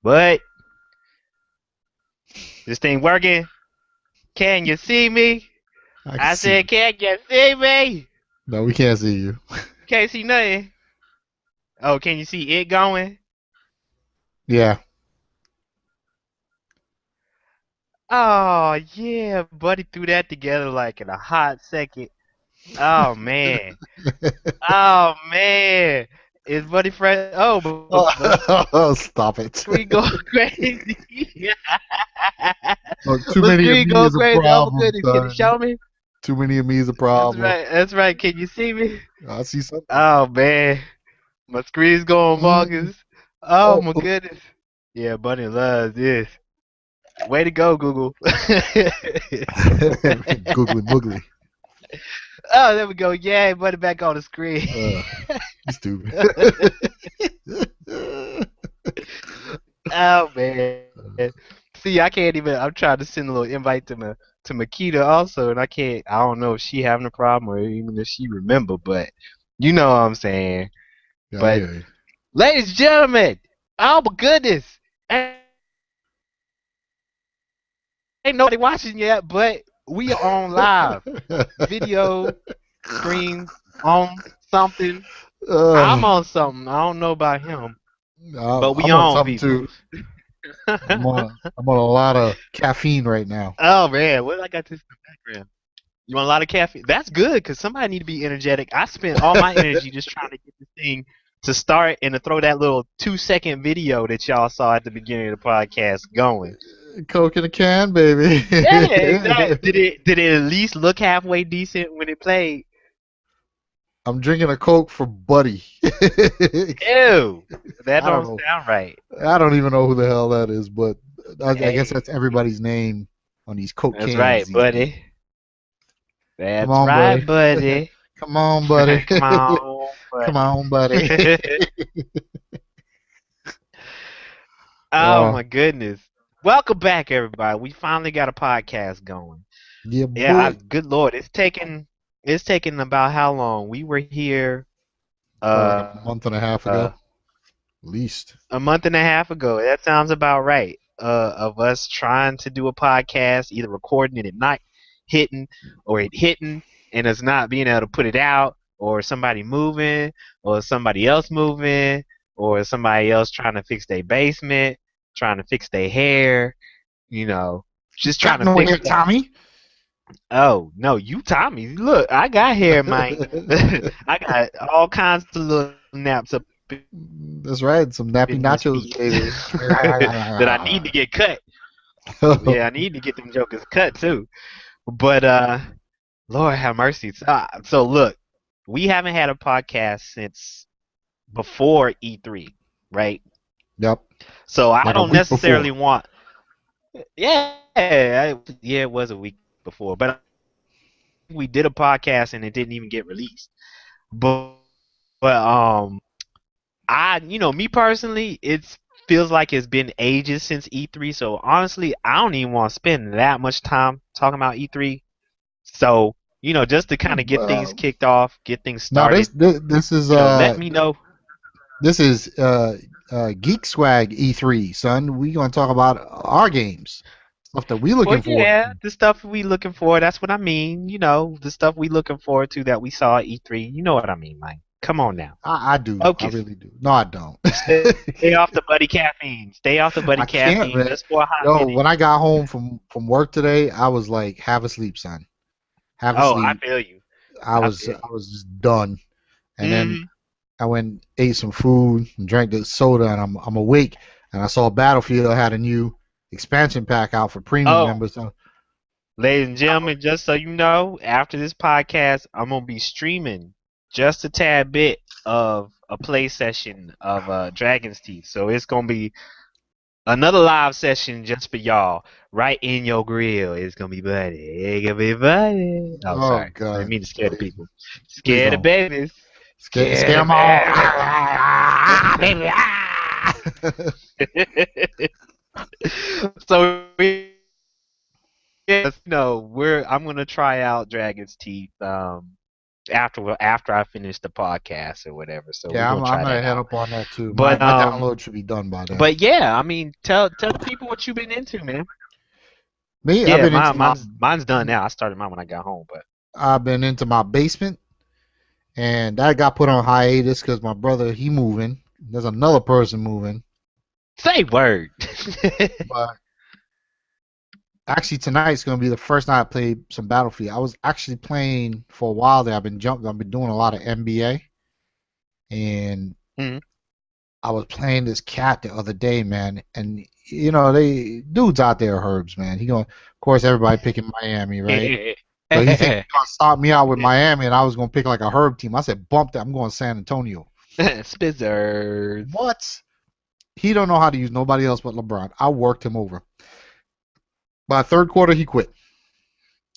But this thing working? Can you see me? I can I see said, you. can you see me? No, we can't see you. Can't see nothing. Oh, can you see it going? Yeah. Oh yeah, buddy threw that together like in a hot second. Oh man. Oh man. Is buddy fresh? Oh, but Oh, stop it. screen go crazy. Look, too My many of screen me go is a crazy. Oh my problem, goodness. Can you son. show me? Too many of me is a That's problem. right. That's right. Can you see me? I see something. Oh man. My screen's going Mm. bonkers. Oh Oh, my goodness. Yeah, Bunny loves this. Way to go, Google. googly moogly. Oh, there we go. Yay, Bunny back on the screen. Uh, you stupid. Oh man. See, I can't even. I'm trying to send a little invite to Makeda also, and I can't. I don't know if she having a problem or even if she remember, but you know what I'm saying. Yeah, I But hear you. ladies and gentlemen, oh my goodness, ain't nobody watching yet, but we are on live video screens on something. I'm uh, on something. I don't know about him, but we I'm on on something people. too. I'm on a lot of caffeine right now. Oh man, what I got this in the background? You want a lot of caffeine? That's good because somebody need to be energetic. I spent all my energy just trying to get this thing to start and to throw that little 2 second video that y'all saw at the beginning of the podcast going. Coke in a can, baby. Yeah, exactly. Did it at least look halfway decent when it played? I'm drinking a Coke for Buddy. Ew, that I don't don't know. sound right. I don't even know who the hell that is, but I guess Hey, that's everybody's name on these Coke that's cans right, these days. buddy. Come That's on, right, buddy. buddy. Come on, buddy. Come on, Come buddy. on, buddy. Oh uh, my goodness. Welcome back, everybody. We finally got a podcast going. yeah, Yeah, boy. good lord, it's taken about how long? We were here Probably like uh a month and a half ago, at least. a month and a half ago. That sounds about right. Of us trying to do a podcast, either recording it at night, hitting, or it hitting, and us not being able to put it out, or somebody moving, or somebody else moving, or somebody else trying to fix their basement, trying to fix their hair, you know, just trying Got to no fix hair, stuff. Tommy. Oh no, you Tommy. Look, I got hair, man. I got all kinds of little naps up That's right. Some nappy in this nachos, meat baby. that I need to get cut. Yeah, I need to get them jokers cut too. But Lord have mercy. So look, we haven't had a podcast since before E3, right? Yep. So I Like a don't week necessarily before. want. Yeah, it was a week before, but we did a podcast and it didn't even get released. But me personally, it feels like it's been ages since E3. So honestly, I don't even want to spend that much time talking about E3. So just to kind of get things Well, kicked off, get things no, started. this is Let me know. this is Geekswagg E3, son. We gonna talk about our games, stuff that we Well, looking forward yeah, to. the stuff we looking for. That's what I mean. The stuff we looking forward to that we saw at E3. You know what I mean, Mike? Come on now, I do, I focus. really do. No, I don't. Stay off the buddy caffeine. Stay off the buddy I can't, caffeine man. just for a hot Yo, minute. when I got home from work today, I was like, have a sleep, son. Have a Oh, I sleep. feel you. I I was feel I was just done. And then you. I went ate some food and drank the soda, and I'm awake. And I saw Battlefield had a new expansion pack out for premium Oh, members. So ladies and gentlemen, just so you know, after this podcast, I'm gonna be streaming just a tad bit of a play session of Dragon's Teeth. So it's gonna be another live session just for y'all, right in your grill. It's gonna be buddy. It's gonna be buddy. Oh, oh sorry, I didn't God, mean to scare the please, people. please Scare the don't babies. scare Scare them all. the babies. So yes, no, I'm gonna try out Dragon's Teeth. after I finish the podcast or whatever. So we're Yeah, gonna I'm try gonna that head out. up on that too. My But my download should be done by then. but yeah, I mean, tell the people what you've been into, man. Me, I've Yeah, been into my mine's done now. I started mine when I got home, but I've been into my basement, and that got put on hiatus because my brother he moving. There's another person moving, say word. but actually tonight's gonna be the first night I played some Battlefield. I was actually playing for a while there. I've been doing a lot of NBA, and Mhm. I was playing this cat the other day, man, and you know they dudes out there are herbs, man. He going, of course, everybody picking Miami, right? So he think he gonna start me out with Miami, and I was gonna pick like a herb team. I said, bump that. I'm going San Antonio. Spizzers. What? He don't know how to use nobody else but LeBron. I worked him over. By third quarter, he quit.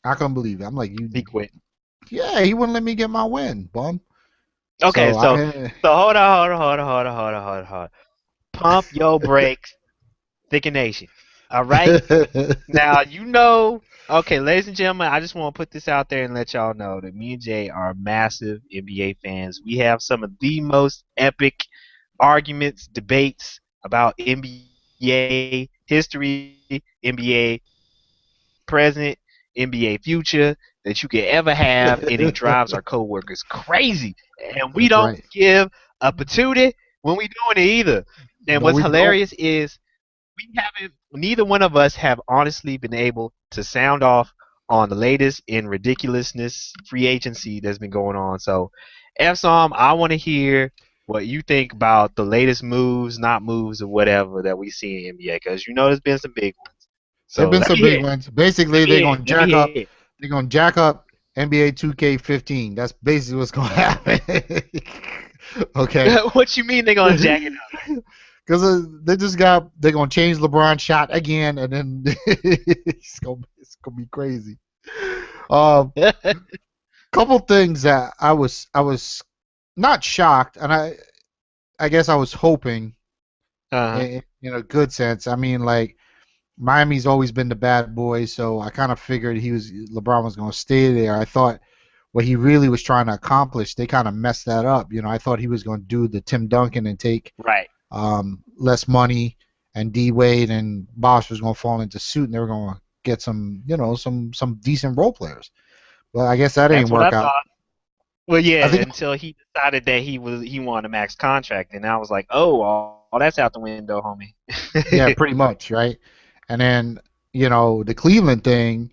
I couldn't believe it. I'm like, He quit. yeah, he wouldn't let me get my win, bum. Okay, So so I, hold on. Pump your brakes, Thicken Nation. All right. Now you know. Okay, ladies and gentlemen, I just want to put this out there and let y'all know that me and Jay are massive NBA fans. We have some of the most epic arguments, debates about NBA history, NBA present, NBA future that you could ever have, and it drives our coworkers crazy. And we that's don't right. give a patootie when we doing it either. And No, what's we don't. hilarious is we haven't, neither one of us have honestly been able to sound off on the latest in ridiculousness free agency that's been going on. So, Efsom, I want to hear what you think about the latest moves, not moves, or whatever that we see in NBA, because you know there's been some big ones. There've So been let some me big hear, ones. let Basically, me hear, let me hear. they're gonna jack up NBA 2K15. That's basically what's gonna happen. Okay. What you mean they're gonna jack it Because they're gonna change LeBron's shot again, and then it's gonna be crazy. Um, up? couple things that I was not shocked, and I guess I was hoping Uh-huh. in a good sense. I mean, like Miami's always been the bad boy, so I kind of figured LeBron was gonna stay there. I thought what he really was trying to accomplish, they kind of messed that up. You know, I thought he was going to do the Tim Duncan and take Right. less money, and D Wade and Bosh was going to fall into suit, and they were going to get some, some decent role players. But I guess that That's didn't what I work out. thought. Well, I yeah, think, until he decided that he wanted a max contract, and I was like, oh, all that's out the window, homie. yeah, pretty much, right? And then, the Cleveland thing,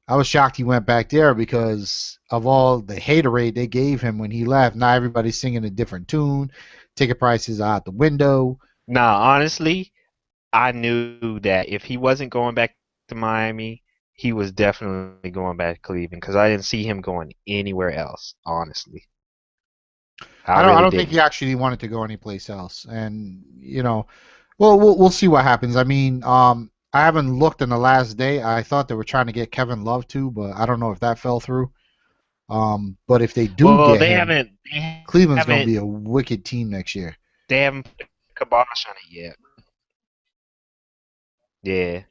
I was shocked he went back there because of all the haterade they gave him when he left. Now everybody's singing a different tune. Ticket prices are out the window. Nah, honestly, I knew that if he wasn't going back to Miami, he was definitely going back to Cleveland because I didn't see him going anywhere else. Honestly, I I really don't think he didn't. actually wanted to go anyplace else. And well, we'll see what happens. I mean, I haven't looked in the last day. I thought they were trying to get Kevin Love too, but I don't know if that fell through. But if they do Well, get they him, haven't, they Cleveland's gonna haven't, be a wicked team next year. they haven't put a kibosh on it yet. Yeah,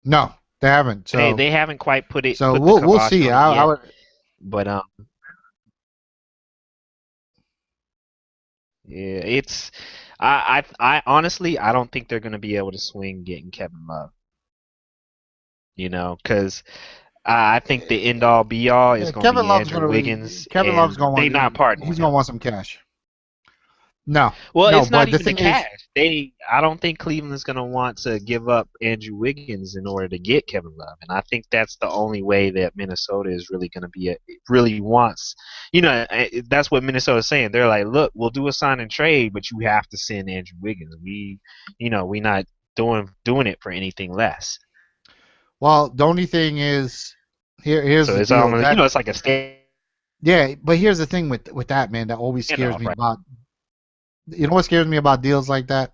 No, they haven't. they haven't quite So put the we'll kibosh see. on it I yet. would. But yeah, it's I honestly I don't think they're gonna be able to swing getting Kevin Love. Because I think the end all be all is Yeah, gonna be Andrew Wiggins, Kevin Love's and gonna they want. not parting He's with gonna him. want some cash. No, Well, no. it's not But the even the thing is, cash. I don't think Cleveland's gonna want to give up Andrew Wiggins in order to get Kevin Love, and I think that's the only way that Minnesota is really gonna be really wants. That's what Minnesota's saying. They're like, look, we'll do a sign and trade, but you have to send Andrew Wiggins. We not doing it for anything less. well, the only thing is, here's So the it's deal. almost it's like a Yeah, but here's the thing with that, man, that always scares standoff, me right? about. You know what scares me about deals like that?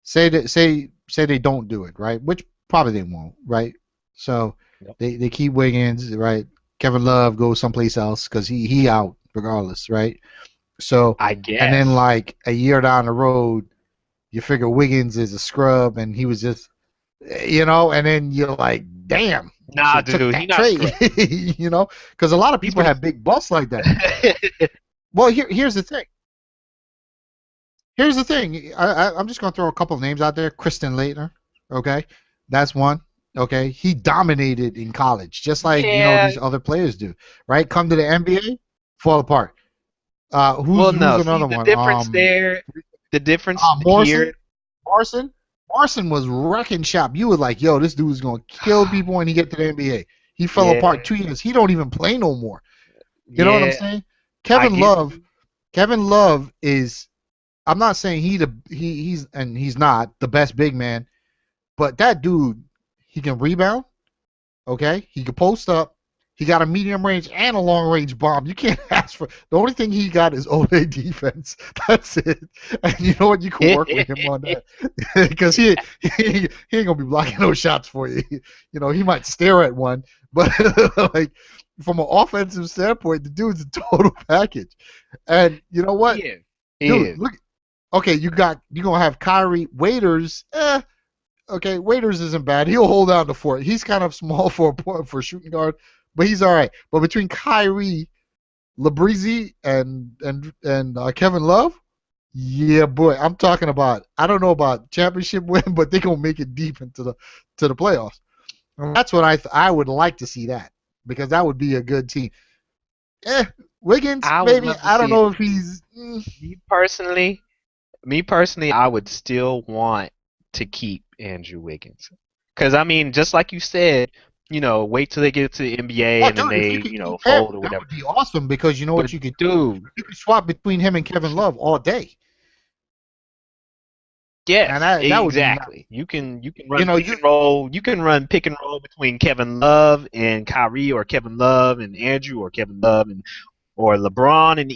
Say they don't do it, right? Which probably they won't, right? So Yep. they keep Wiggins, right? Kevin Love goes someplace else because he out regardless, right? So I and then guess. like a year down the road, you figure Wiggins is a scrub and he was just and then you're like, damn, you Nah, should have took dude, he that not trade, straight. because a lot of He's people pretty. have big busts like that. Well, here's the thing. Here's the thing. I'm just gonna throw a couple of names out there. Kristen Leitner, okay, that's one. Okay, he dominated in college, just like Yeah. these other players do. Right? Come to the NBA, fall apart. Well, Who's no. See, another the one? difference there, the difference Morrison. here. Morrison. Morrison was wrecking shop. You were like, yo, this dude's gonna kill people when he get to the NBA. He fell Yeah, apart 2 years. He don't even play no more. You know what I'm yeah. saying? I Kevin get Love. you. Kevin Love is. I'm not saying he's not the best big man, but that dude, he can rebound. Okay, he can post up. He got a medium range and a long range bomb. You can't ask for. The only thing he got is Ole defense. That's it. And you know what? You can work with him on that because he ain't gonna be blocking those shots for you. He might stare at one, but like from an offensive standpoint, the dude's a total package. And you know He what, is. He dude? is. Look. Okay, you gonna have Kyrie Waiters. Okay, Waiters isn't bad. He'll hold down the fort. He's kind of small for a shooting guard, but he's all right. But between Kyrie, Labrizi, and Kevin Love, yeah, boy, I'm talking about. I don't know about championship win, but they're gonna make it deep into the playoffs. And that's what I would like to see that because that would be a good team. Eh, Wiggins, I would maybe love to I don't see it. know if he's. Me personally, me personally, I would still want to keep Andrew Wiggins. Because, I mean, just like you said, wait till they get to the NBA Oh, and then dude, if they, you could keep him, fold or that whatever. would be awesome because you know what But, you could do? dude, You could swap between him and Kevin Love all day, and yes, that would be nice. exactly. You can You run know, pick you and roll. You can run pick and roll between Kevin Love and Kyrie, or Kevin Love and Andrew, or Kevin Love and or LeBron, and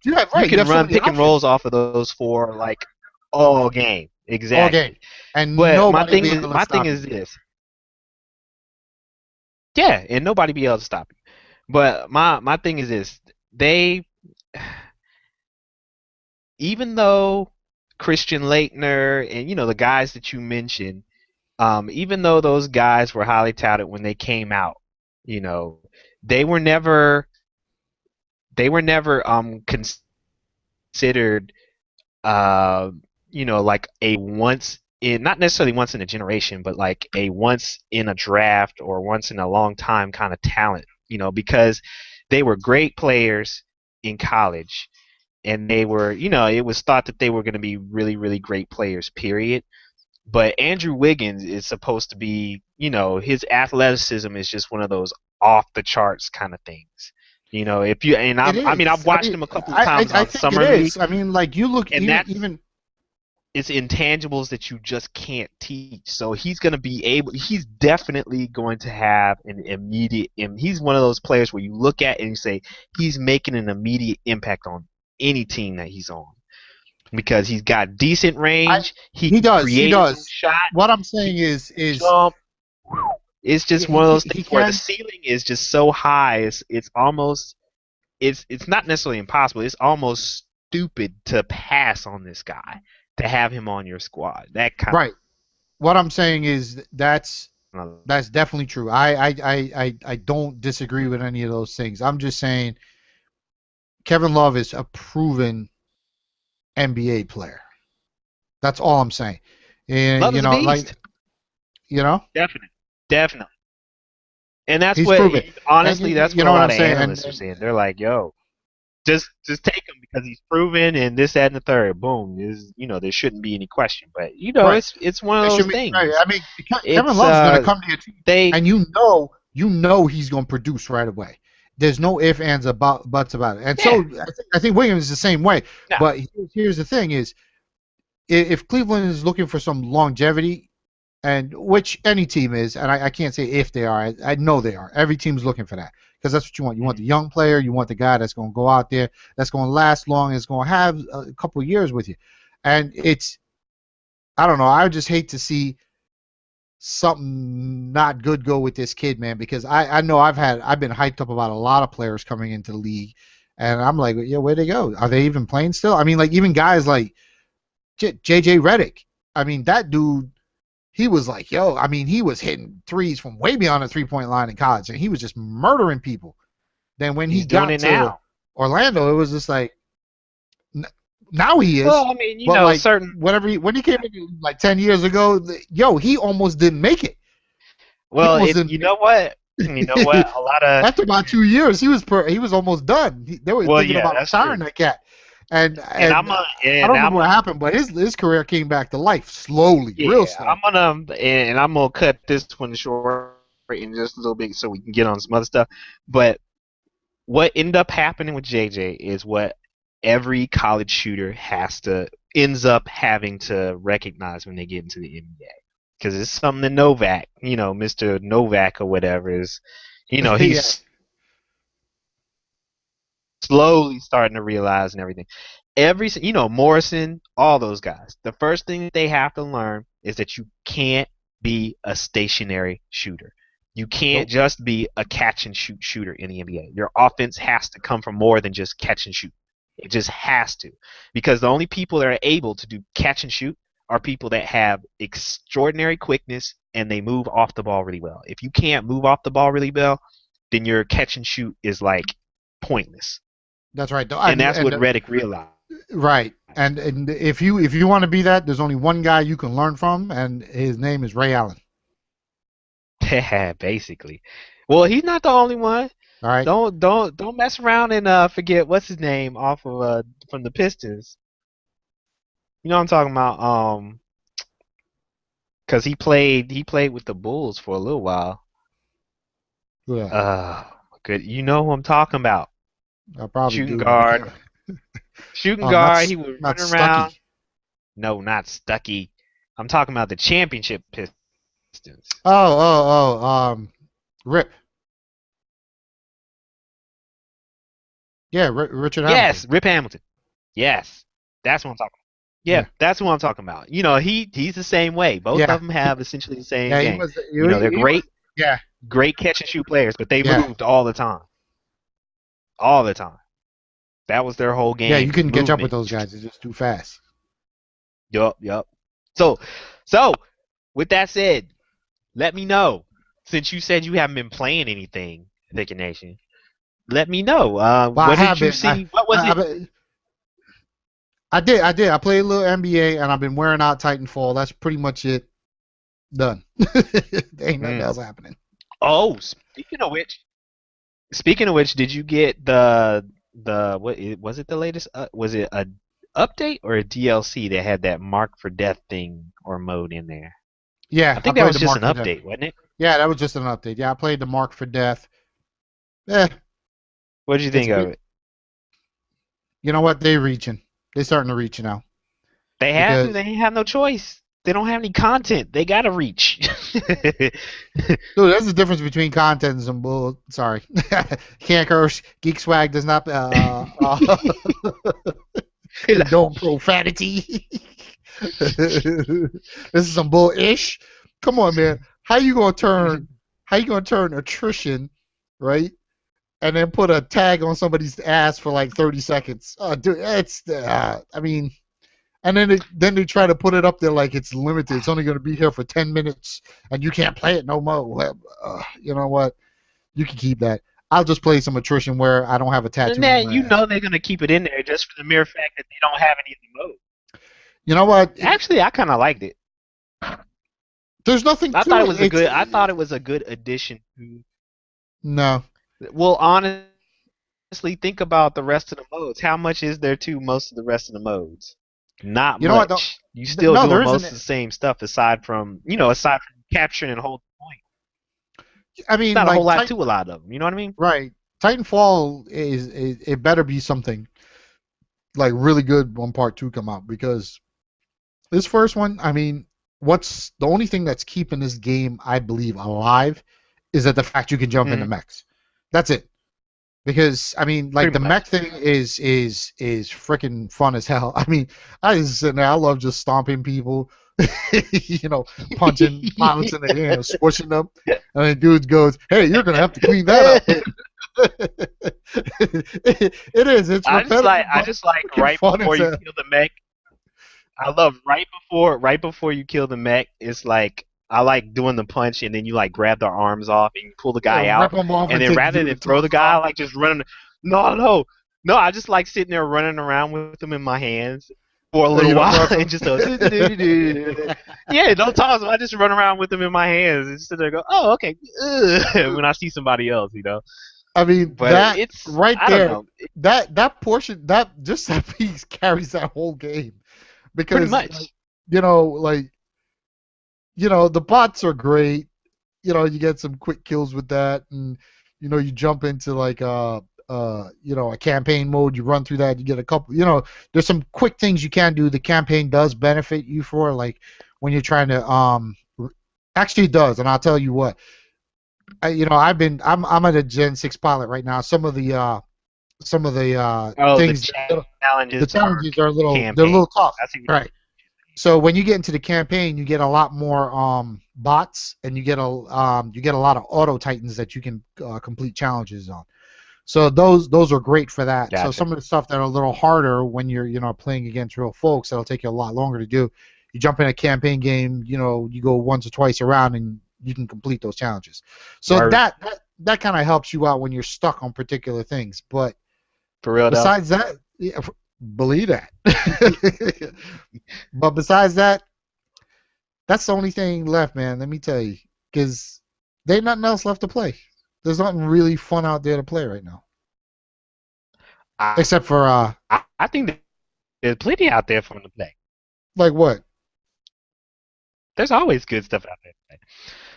you have you right. You can have so run many pick and options rolls off of those four like all game. all game, Exactly. and But nobody will be able to my thing stop you. is this. Yeah, and nobody be able to stop you. But my thing is this. They even though Christian Leitner and the guys that you mentioned, even though those guys were highly touted when they came out, you know, they were never considered uh, like a once in not necessarily once in a generation, but like a once in a draft or once in a long time kind of talent, because they were great players in college and they were, it was thought that they were going to be really, really great players, period. But Andrew Wiggins is supposed to be, his athleticism is just one of those off the charts kind of things. If you and It I mean, I've is. I watched mean, him a couple of I times I on think it summer league, is. I mean, like you look and that's even it's intangibles that you just can't teach. So he's definitely going to have an immediate, and he's one of those players where you look at and you say he's making an immediate impact on any team that he's on because he's got decent I range, he he can does. He create his own does. shot, What I'm he saying can is jump. It's yeah, just one of those he things where the can. ceiling is just so high, it's almost it's not necessarily impossible. It's almost stupid to pass on this guy to have him on your squad. That kind Right. What I'm saying is of that's definitely true. I don't disagree with any of those things. I'm just saying Kevin Love is a proven NBA player. That's all I'm saying. And Love is a like beast. you know, Definitely. Definitely. And that's he's what proven. And honestly that's you what a know what I'm lot of saying. analysts are saying. They're like, "Yo, just take him because he's proven and this, that, and the third. Boom. There shouldn't be any question. But Right. it's one of It those should be right. things. I mean, Kevin It's Love's going to come to your team, they and you know he's going to produce right away. There's no ifs, ands, or buts about it. And so yeah. I think Williams is the same way. No. But here's the thing: is if Cleveland is looking for some longevity, and which any team is, and I can't say if they are, I know they are. Every team's looking for that because that's what you want. You want the young player, you want the guy that's going to go out there, that's going to last long, is going to have a couple of years with you. And I don't know. I would just hate to see something not good go with this kid, man, because I know I've been hyped up about a lot of players coming into the league, and I'm like, yeah, where'd they go? Are they even playing still? I mean, like even guys like JJ Redick. I mean, that dude, he was like, yo, I mean, he was hitting threes from way beyond the 3-point line in college, and he was just murdering people. Then when he He's doing got it to now. Orlando, it was just like, now he is. Well, I mean, But like certain. when he came in like 10 years ago, yo, he almost didn't make it. He Well, almost didn't. you know what? You know what? A lot of. After about 2 years, he was almost done. They were Well, thinking yeah, about that's true. retiring that cat. And And I'm I don't remember what happened, but his career came back to life slowly, real slow. I'm gonna cut this one short in just a little bit so we can get on some other stuff. But what ended up happening with JJ is what every college shooter ends up having to recognize when they get into the NBA, because it's something that Novak, Mr. Novak or whatever is, Yeah. he's slowly starting to realize and everything. Morrison, all those guys. The first thing that they have to learn is that you can't be a stationary shooter. You can't just be a catch and shoot shooter in the NBA. Your offense has to come from more than just catch and shoot. It just has to, because the only people that are able to do catch and shoot are people that have extraordinary quickness and they move off the ball really well. If you can't move off the ball really well, then your catch and shoot is like pointless. That's right. And that's what Redick realized. Right. And if you want to be that, there's only one guy you can learn from, and his name is Ray Allen. Basically. Well, he's not the only one. All right. Don't mess around and forget what's his name off of from the Pistons. You know what I'm talking about? Because he played with the Bulls for a little while. Yeah. Good. You know who I'm talking about? I probably Shooting do. guard. Shooting guard. He was running around. Stuckey. No, not Stuckey. I'm talking about the championship Pistons. Rip. Yeah, Richard Hamilton. Yes, Rip Hamilton. Yes, that's what I'm talking about. Yeah, that's what I'm talking about. He's the same way. Both of them have essentially the same game. They're great. Great catch and shoot players, but they moved all the time. All the time. That was their whole game. Yeah, you couldn't catch up with those guys. It's just too fast. Yup. So, with that said, let me know. Since you said you haven't been playing anything, Thick Nation, let me know. What did you see? What was it? I did. I played a little NBA, and I've been wearing out Titanfall. That's pretty much it. Done. There ain't nothing else happening. Oh, speaking of which, did you get the what was it? The latest? Was it a update or a DLC that had that Mark for Death thing or mode in there? Yeah, I think that was just an update, wasn't it? Yeah, that was just an update. Yeah, I played the Mark for Death. What did you think of it? You know what? They're starting to reach now. They have to. They have no choice. They don't have any content. They gotta reach. Dude, there's a difference between content and some bull. Sorry, can't curse. Geekswagg does not. Don't profanity. This is some bull-ish. Come on, man. How you gonna turn attrition, right? And then put a tag on somebody's ass for like 30 seconds. Dude, it's I mean, and then they try to put it up there like it's limited. It's only gonna be here for 10 minutes, and you can't play it no more. You know what? You can keep that. I'll just play some attrition where I don't have a tattoo. And they're gonna keep it in there just for the mere fact that they don't have any of the modes. You know what? Actually, I kind of liked it. There's nothing. I thought it was a good addition to. No. Well, honestly, think about the rest of the modes. How much is there to most of the rest of the modes? Not much. You still doing most of the same stuff aside from capturing and holding the point. I mean, not a whole lot to a lot of them. You know what I mean? Right. Titanfall is it better be something like really good when Part 2 come out, because this first one, I mean, what's the only thing that's keeping this game, I believe, alive is that the fact you can jump into mechs. That's it. Because I mean, like the mech thing is freaking fun as hell. I mean, I just sitting there, I love just stomping people, punching pilots in the hand, squishing them, and then dude goes, "Hey, you're gonna have to clean that up." It is. It's repetitive. I just like right before you kill the mech. I love right before you kill the mech. It's like I like doing the punch, and then you like grab their arms off and you pull the Yeah, guy rip out, them off and and then take rather the than throw the tongues guy, I off. like just running. No, no, no! I just like sitting there running around with them in my hands for a little You don't while, talk to and them. just yeah, no talk. I just run around with them in my hands and just sit there and go, oh, okay. When I see somebody else, I mean, But that it's right I don't there, know, that portion, that just that piece carries that whole game pretty because, much. you know, like, the bots are great. You get some quick kills with that, and you jump into like a campaign mode. You run through that, you get a couple. There's some quick things you can do. The campaign does benefit you for, like, when you're trying to actually it does, and I'll tell you what. I'm at a Gen 6 pilot right now. Some of the Oh, the things, the challenges are challenges are they're a campaign. little tough, I see what right? So when you get into the campaign, you get a lot more bots, and you get a lot of auto titans that you can complete challenges on. So those are great for that. So Gotcha. some of the stuff that are a little harder when you're playing against real folks, that'll take you a lot longer to do. You jump in a campaign game, you go once or twice around and you can complete those challenges. So Word. that kind of helps you out when you're stuck on particular things. But For real though. besides that, yeah, believe that. But besides that, that's the only thing left, man. Let me tell you, because there's nothing else left to play. There's nothing really fun out there to play right now, I except for I think there's plenty out there for them to play. like what? There's always good stuff out there to play.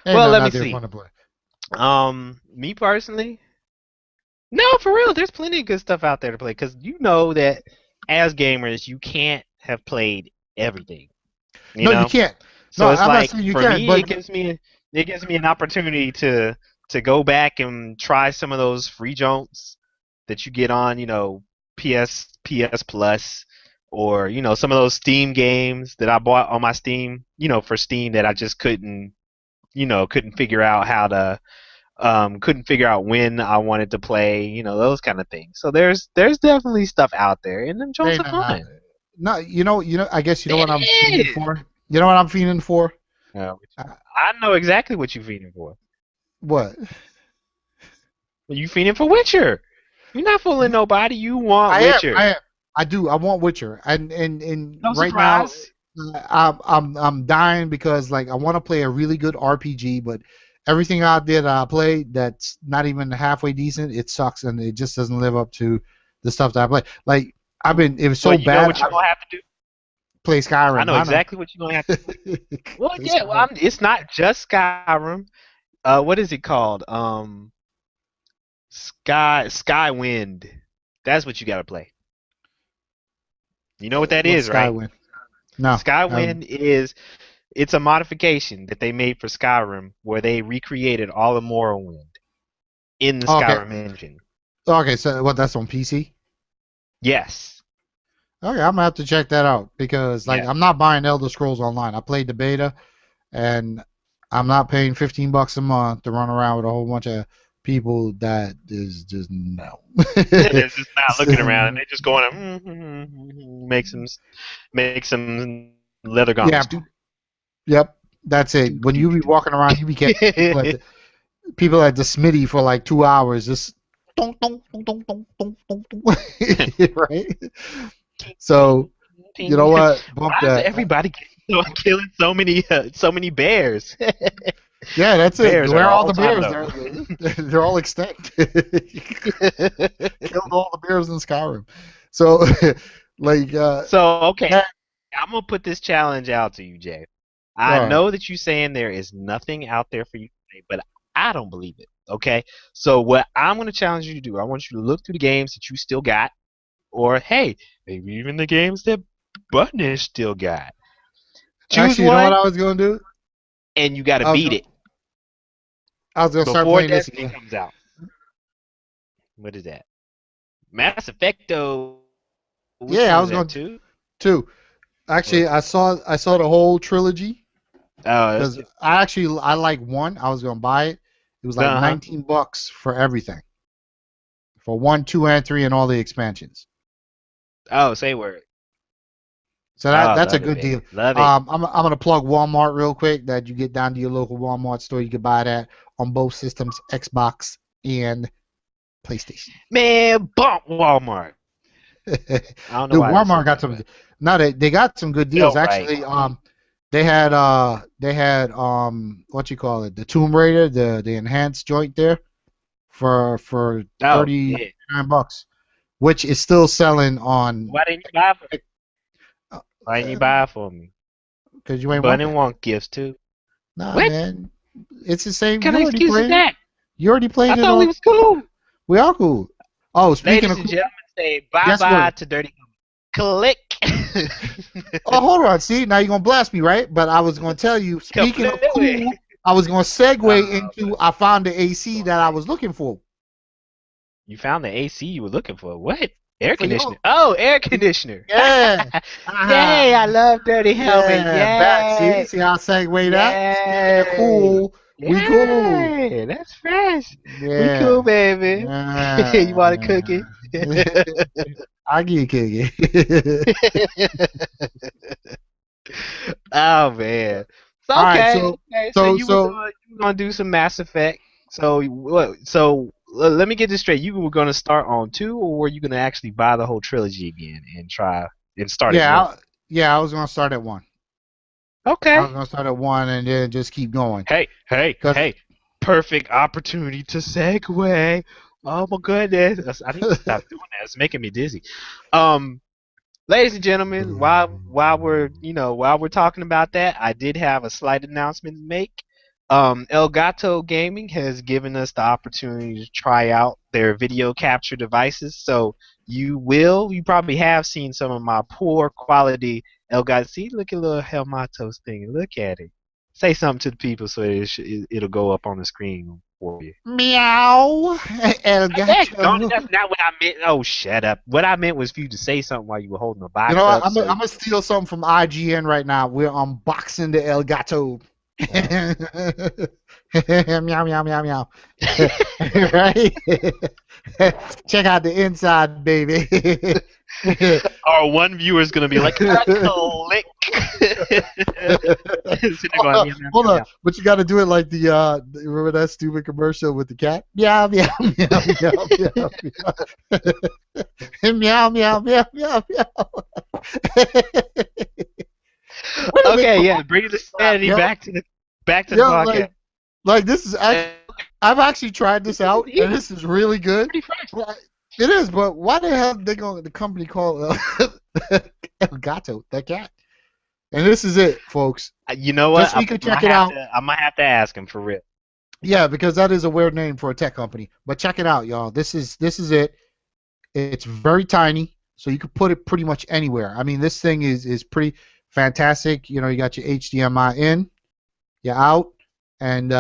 Ain't Well, nothing let me out there fun see. to play. Me personally, no, for real. There's plenty of good stuff out there to play because you know that as gamers, you can't have played everything. You No, you know, can't. No, so it's I'm not like saying you for can't, me, but it gives me an opportunity to go back and try some of those free jonts that you get on, PS Plus, or some of those Steam games that I bought on my Steam, for Steam that I just couldn't figure out how to couldn't figure out when I wanted to play, those kind of things. So there's definitely stuff out there, and them jonts ain't are nothing out fun. there. No, I guess you know what I'm It feeling is. for. You know what I'm feeling for? Uh, I know exactly what you're feeding for. what? You feeding for Witcher. You're not fooling nobody. You want I am. I Witcher. am. I do. I want Witcher, and No right now, surprise. I'm dying because, like, I want to play a really good RPG, but everything out there that I play that's not even halfway decent, it sucks, and it just doesn't live up to the stuff that I play. Like, it was Well, so you know bad. what you're I gonna have to do. play I Skyrim. know I know. exactly what you're gonna have to do. Well, Play yeah. Well, Skyrim. it's not just Skyrim. What is it called? Skywind. That's what you gotta play. You know what that What's is, right? Skyrim? No. Skywind it's a modification that they made for Skyrim where they recreated all of Morrowind in the Okay. Skyrim engine. Okay. So what? That's on PC. Yes. Okay, I'm gonna have to check that out because, like, Yeah. I'm not buying Elder Scrolls Online. I played the beta, and I'm not paying $15 a month to run around with a whole bunch of people that is just no. It's just not looking around, and they just going to make some leather Yeah. gauntlets. Yep. That's it. When you be walking around, you be getting people at the Smitty for like 2 hours, just dong, dong, dong, dong, dong, dong, dong, dong. Right. So you know what? Bump Why is that. everybody killing so many bears? Yeah, that's it. Bears are Where the are all the all-time bears? low. They're all extinct. Killed all the bears in Skyrim. So, like, So okay, that, I'm gonna put this challenge out to you, Jay. all I right. know that you're saying there is nothing out there for you to play, but I don't believe it. Okay, so what I'm gonna challenge you to do, I want you to look through the games that you still got, or hey, maybe even the games that Butnish still got. Choose Actually, you know what one, I was gonna do? and you got to I was beat gonna, it I was gonna start before playing this Destiny again. comes out. What is that? Mass Effecto. Which Yeah, one I is was that? going Two? to. Or Actually, I saw the whole trilogy oh, because I like one. I was gonna buy it. It was like uh-huh. $19 for everything, for 1, 2, and 3, and all the expansions. Oh, say word. So Oh, that's a love it, good deal. man. Love it. I'm gonna plug Walmart real quick. That you get down to your local Walmart store, you can buy that on both systems, Xbox and PlayStation. Man, bump Walmart. Dude, I don't know why I just Walmart said got that, some. but No, they got some good deals felt right. actually. They had what you call it, the Tomb Raider, the enhanced joint there for Oh, yeah. $39, which is still selling on. Why didn't you buy for? uh, Why didn't you buy for me? Because you ain't But I want didn't that. want gifts too. Nah, What man, it's the same. kind You of already excuse is played it. that? You already I played it thought we on. was cool. We are cool. Oh, speaking Ladies of and cool, gentlemen, say bye guess bye what? to Dirty. Click. Oh, hold on. See, now you're gonna blast me, right? But I was gonna tell you. Speaking of Completely. cool, I was gonna segue Oh, into. I found the AC that I was looking for. you found the AC you were looking for. What? Air For conditioner. you. Oh, air conditioner. Yeah. Yay, I Uh-huh. love Dirty Helmet. Yeah. Back. See? Yay. See how I segue that? Speaking of Yay. cool, we cool. Yay. That's fresh. We cool, Yeah. baby. You want a Yeah. cookie? I get cookie. Oh man. All So right. okay, So okay. So so so you were gonna do some Mass Effect. So what? So let me get this straight. You were gonna start on two, or were you gonna actually buy the whole trilogy again and try and start at yeah one? yeah I was gonna start at one. I was Okay. gonna start at one and then just keep going. Hey, hey, Cause hey! Perfect opportunity to segue. Oh my goodness! I need to stop doing that. It's making me dizzy. Um, Ladies and gentlemen, while we're talking about that, I did have a slight announcement to make. Elgato Gaming has given us the opportunity to try out their video capture devices. So you probably have seen some of my poor quality Elgato. See, look at little Helmatos thing. Look at it. Say something to the people so it'll go up on the screen for you. meow, El Daggone it, Gato. that's not what I meant. Oh, shut up. What I meant was for you to say something while you were holding the You know box what? up. I'm So, gonna steal something from IGN right now. We're unboxing the El Gato. uh, Meow meow meow meow. Right? Check out the inside, baby. our one viewer is gonna be like, click. Sitting there going, meow, meow, Hold meow, on, meow. but you got to do it like the remember that stupid commercial with the cat? Meow meow meow meow meow meow meow meow meow meow. Wait a minute, Okay, for yeah, bring the sanity yo, back to the yo, podcast. like this is actually, I've actually tried this out, Yeah, and this is really good. pretty fresh. Well, it is, but why the hell they going the company called El Gato, that cat? And this is it, folks. You know Just what? so you can check it out. I might have to ask him for real. Yeah, because that is a weird name for a tech company. But check it out, y'all. This is it. It's very tiny, so you can put it pretty much anywhere. I mean, this thing is pretty fantastic. You know, you got your HDMI in, you're out, and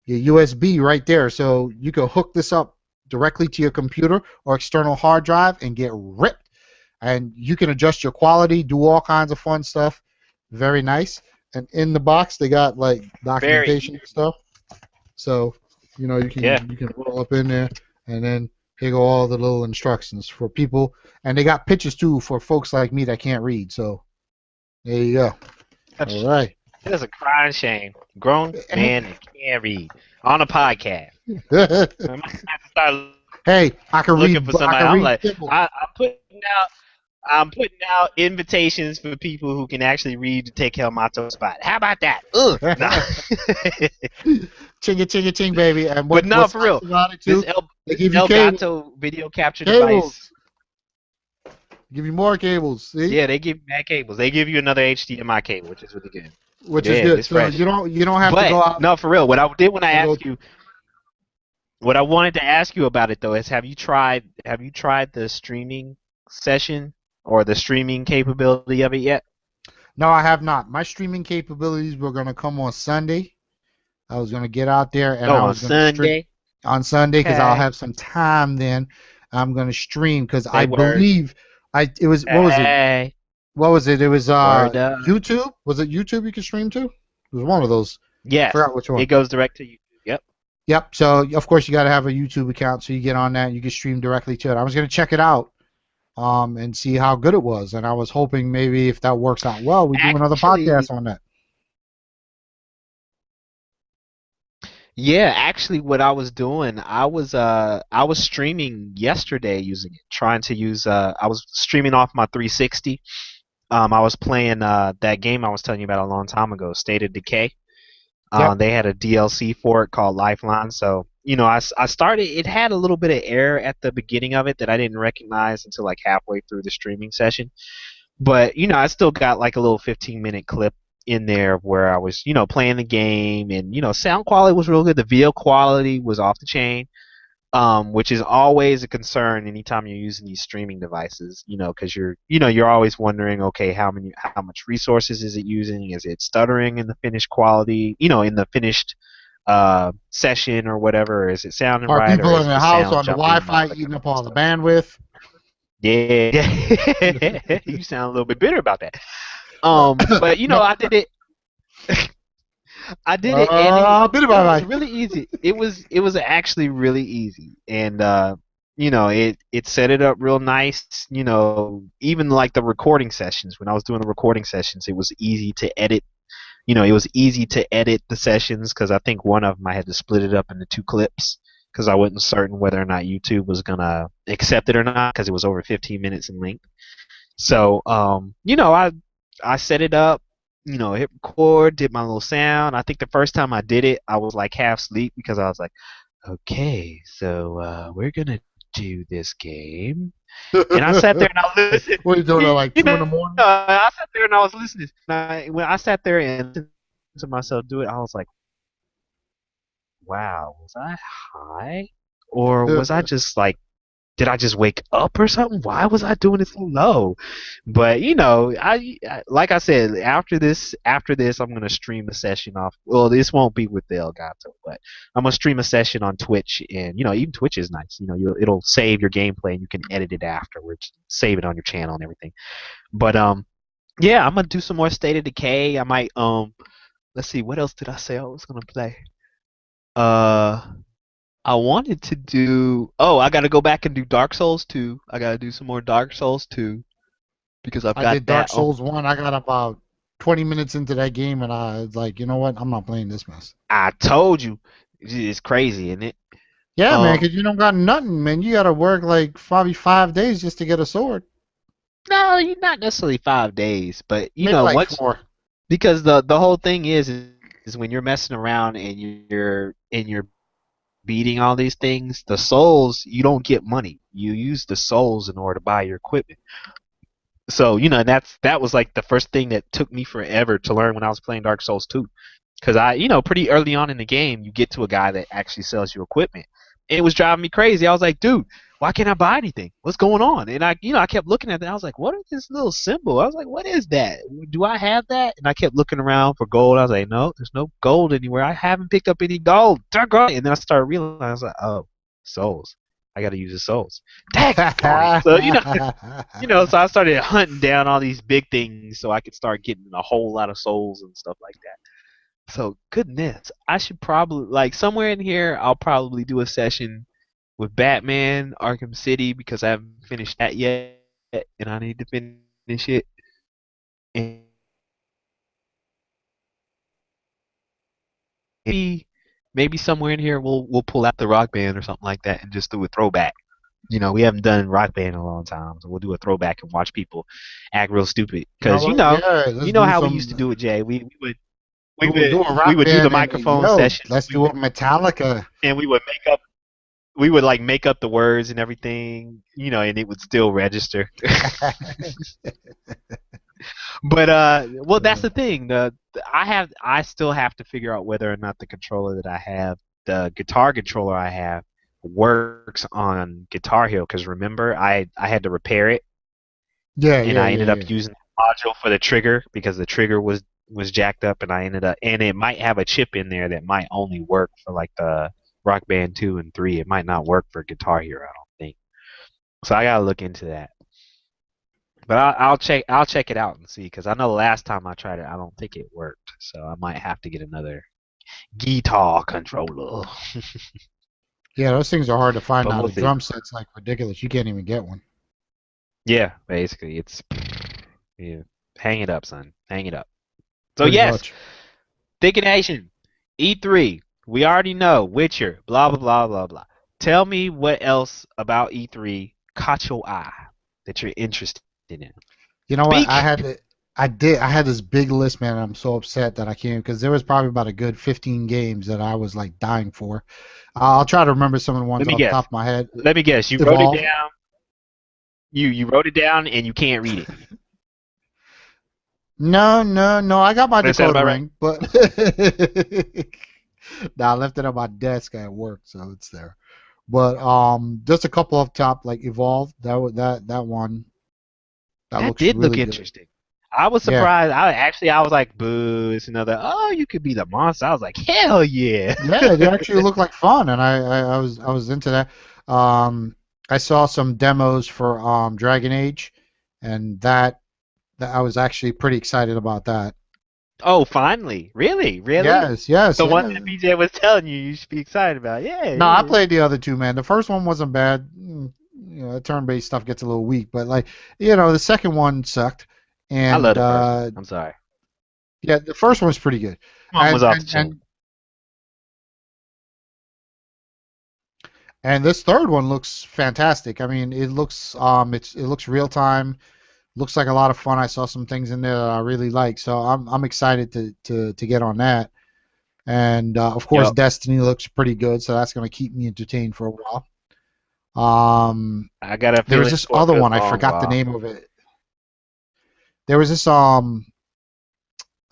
your USB right there. So you can hook this up directly to your computer or external hard drive and get ripped. And you can adjust your quality, do all kinds of fun stuff. Very nice. And in the box, they got like Very. documentation and stuff. So, you know, Yeah. you can roll up in there, and then here go all the little instructions for people, and they got pictures too for folks like me that can't read. So there you go. All right. That's a crying shame. Grown man that can't read on a podcast. I might have to start Hey, I can looking read. for I somebody. can I'm read like, symbols. I'm putting out invitations for people who can actually read to take Helmato's spot. How about that? Ugh. Nah. Chinga chinga ching, baby. And But no, what's for real. nice about it This too? They give you cables. Elgato video capture Cables. device. Give you more cables. See? Yeah, they give you mad cables. They give you another HDMI cable, which is really good. Which Yeah, is good. it's So fresh. you don't have to But go out. no, for real. What I did when I and go- asked you, what I wanted to ask you about it though is, have you tried the streaming session or the streaming capability of it yet? No, I have not. My streaming capabilities were gonna come on Sunday. I was gonna get out there and I Oh, on was gonna stream Sunday. on Sunday because I'll Okay. have some time then. I'm gonna stream because Say I word. believe it was what was it? Hey. What was it? It was Word up. YouTube. Was it YouTube you could stream to? It was one of those. I Yes. forgot which one. It goes direct to you. Yep. Yep. So of course you got to have a YouTube account so you get on that and you can stream directly to it. I was gonna check it out and see how good it was. And I was hoping maybe if that works out well, we do another podcast Actually, on that. yeah, actually what I was doing, I was streaming yesterday using it, trying to use I was streaming off my 360. I was playing that game I was telling you about a long time ago, State of Decay. Yep. They had a DLC for it called Lifeline. So, I started, it had a little bit of error at the beginning of it that I didn't recognize until like halfway through the streaming session. But, I still got like a little 15-minute clip in there where I was, playing the game and, sound quality was real good. The video quality was off the chain, which is always a concern anytime you're using these streaming devices, because you're always wondering, okay, how much resources is it using? Is it stuttering in the finished quality, in the finished session or whatever? Is it sounding Are right, or people is in the the house sound on the jumping and all Wi-Fi that eating kind up of all the stuff? bandwidth? Yeah, you sound a little bit bitter about that. But No. I did it. I did it, and Bit of it was bye. really easy. It was actually really easy, and it set it up real nice. Even like the recording sessions, when I was doing the recording sessions, it was easy to edit. It was easy to edit the sessions because I think one of them I had to split it up into two clips because I wasn't certain whether or not YouTube was gonna accept it or not because it was over 15 minutes in length. So, I set it up, hit record, did my little sound. I think the first time I did it, I was like half asleep because I was like, okay, so we're gonna do this game, and I sat there and I listened. What are you doing at like You 2 in the know, morning? I sat there and I was listening. When I sat there and listened to myself do it, I was like, wow, was I high, or was I just like, did I just wake up or something? Why was I doing it so low? But like I said, after this, I'm gonna stream a session off. Well, this won't be with the Elgato, but I'm gonna stream a session on Twitch, and even Twitch is nice. It'll save your gameplay, and you can edit it afterwards, save it on your channel and everything. But yeah, I'm gonna do some more State of Decay. I might let's see, what else did I say I was gonna play? Uh, I wanted to do. Oh, I got to go back and do Dark Souls 2. I got to do some more Dark Souls 2 because I've I got did Dark that on. Souls 1. I got about 20 minutes into that game and I was like, you know what? I'm not playing this mess. I told you, it's crazy, isn't it? Yeah, man, Um, because you don't got nothing, man. You got to work like probably 5 days just to get a sword. no, you're not necessarily 5 days, but Maybe like once, 4. because the whole thing is when you're messing around and you're beating all these things, the souls, you don't get money. You use the souls in order to buy your equipment. So that was like the first thing that took me forever to learn when I was playing Dark Souls 2, because pretty early on in the game you get to a guy that actually sells you equipment. It was driving me crazy. I was like, dude, why can't I buy anything? What's going on? And I kept looking at that. I was like, what is this little symbol? I was like, what is that? Do I have that? And I kept looking around for gold. I was like, no, there's no gold anywhere. I haven't picked up any gold. And then I started realizing, I was like, oh, souls. I got to use the souls. Dang, so so I started hunting down all these big things so I could start getting a whole lot of souls and stuff like that. So goodness, I should probably, like, somewhere in here I'll probably do a session with Batman Arkham City because I haven't finished that yet and I need to finish it. And maybe somewhere in here we'll pull out the Rock Band or something like that and just do a throwback. We haven't done Rock Band in a long time, so we'll do a throwback and watch people act real stupid. You know Cause what? Yeah, let's do how we used to some. do it, Jay. We would Do a we rock would do the band and microphone yo, sessions. let's do a Metallica. And we would like make up the words and everything, and it would still register. But well, that's the thing. I still have to figure out whether or not the controller that I have, the guitar controller I have, works on Guitar Hero. Because remember, I had to repair it, Yeah, and yeah, I yeah, ended up yeah. using the module for the trigger because the trigger was jacked up, and and it might have a chip in there that might only work for like the Rock Band 2 and 3. It might not work for Guitar Hero, I don't think. So I gotta look into that. But I'll check it out and see because I know the last time I tried it, I don't think it worked. So I might have to get another guitar controller. Yeah, those things are hard to find But now. we'll The see. drum set's like ridiculous. You can't even get one. Yeah, basically, it's yeah. Hang it up, son. Hang it up. So Pretty yes, much. Thinking Nation, E3. We already know Witcher. Blah blah blah blah blah. Tell me what else about E3 caught your eye that you're interested in. You know what? Speak. I had this big list, man. And I'm so upset that I can't because there was probably about a good 15 games that I was like dying for. I'll try to remember some of the ones Let me off the guess. top of my head. Let me guess. You wrote it Evolve. down. You wrote it down and you can't read it. No, no, no. I got my Does that sound decoder about right? ring, but nah, I left it on my desk at work, so it's there. But just a couple up top, like Evolve. That one that That looks did look really good. interesting. I was Yeah, surprised. I was like, boo, it's another. Oh, you could be the monster. I was like, hell yeah. yeah, it actually looked like fun, and I was into that. Um, I saw some demos for Dragon Age, and that I was actually pretty excited about that. Oh, finally. Really? Really? Yes, yes, The one yeah. that BJ was telling you you should be excited about. Yeah, No, I yeah. played the other two, man. The first one wasn't bad. You know, the turn-based stuff gets a little weak, but like, you know, the second one sucked, I love and the first one. I'm sorry. yeah, the first one was pretty good, One was and off the and chain. and and this third one looks fantastic. I mean, it looks real time. Looks like a lot of fun. I saw some things in there that I really like, so I'm excited to get on that. And of course, Yep. Destiny looks pretty good, so that's going to keep me entertained for a while. Um, I got a there was feeling this it's for a other good one. I long forgot the while. name of it. There was this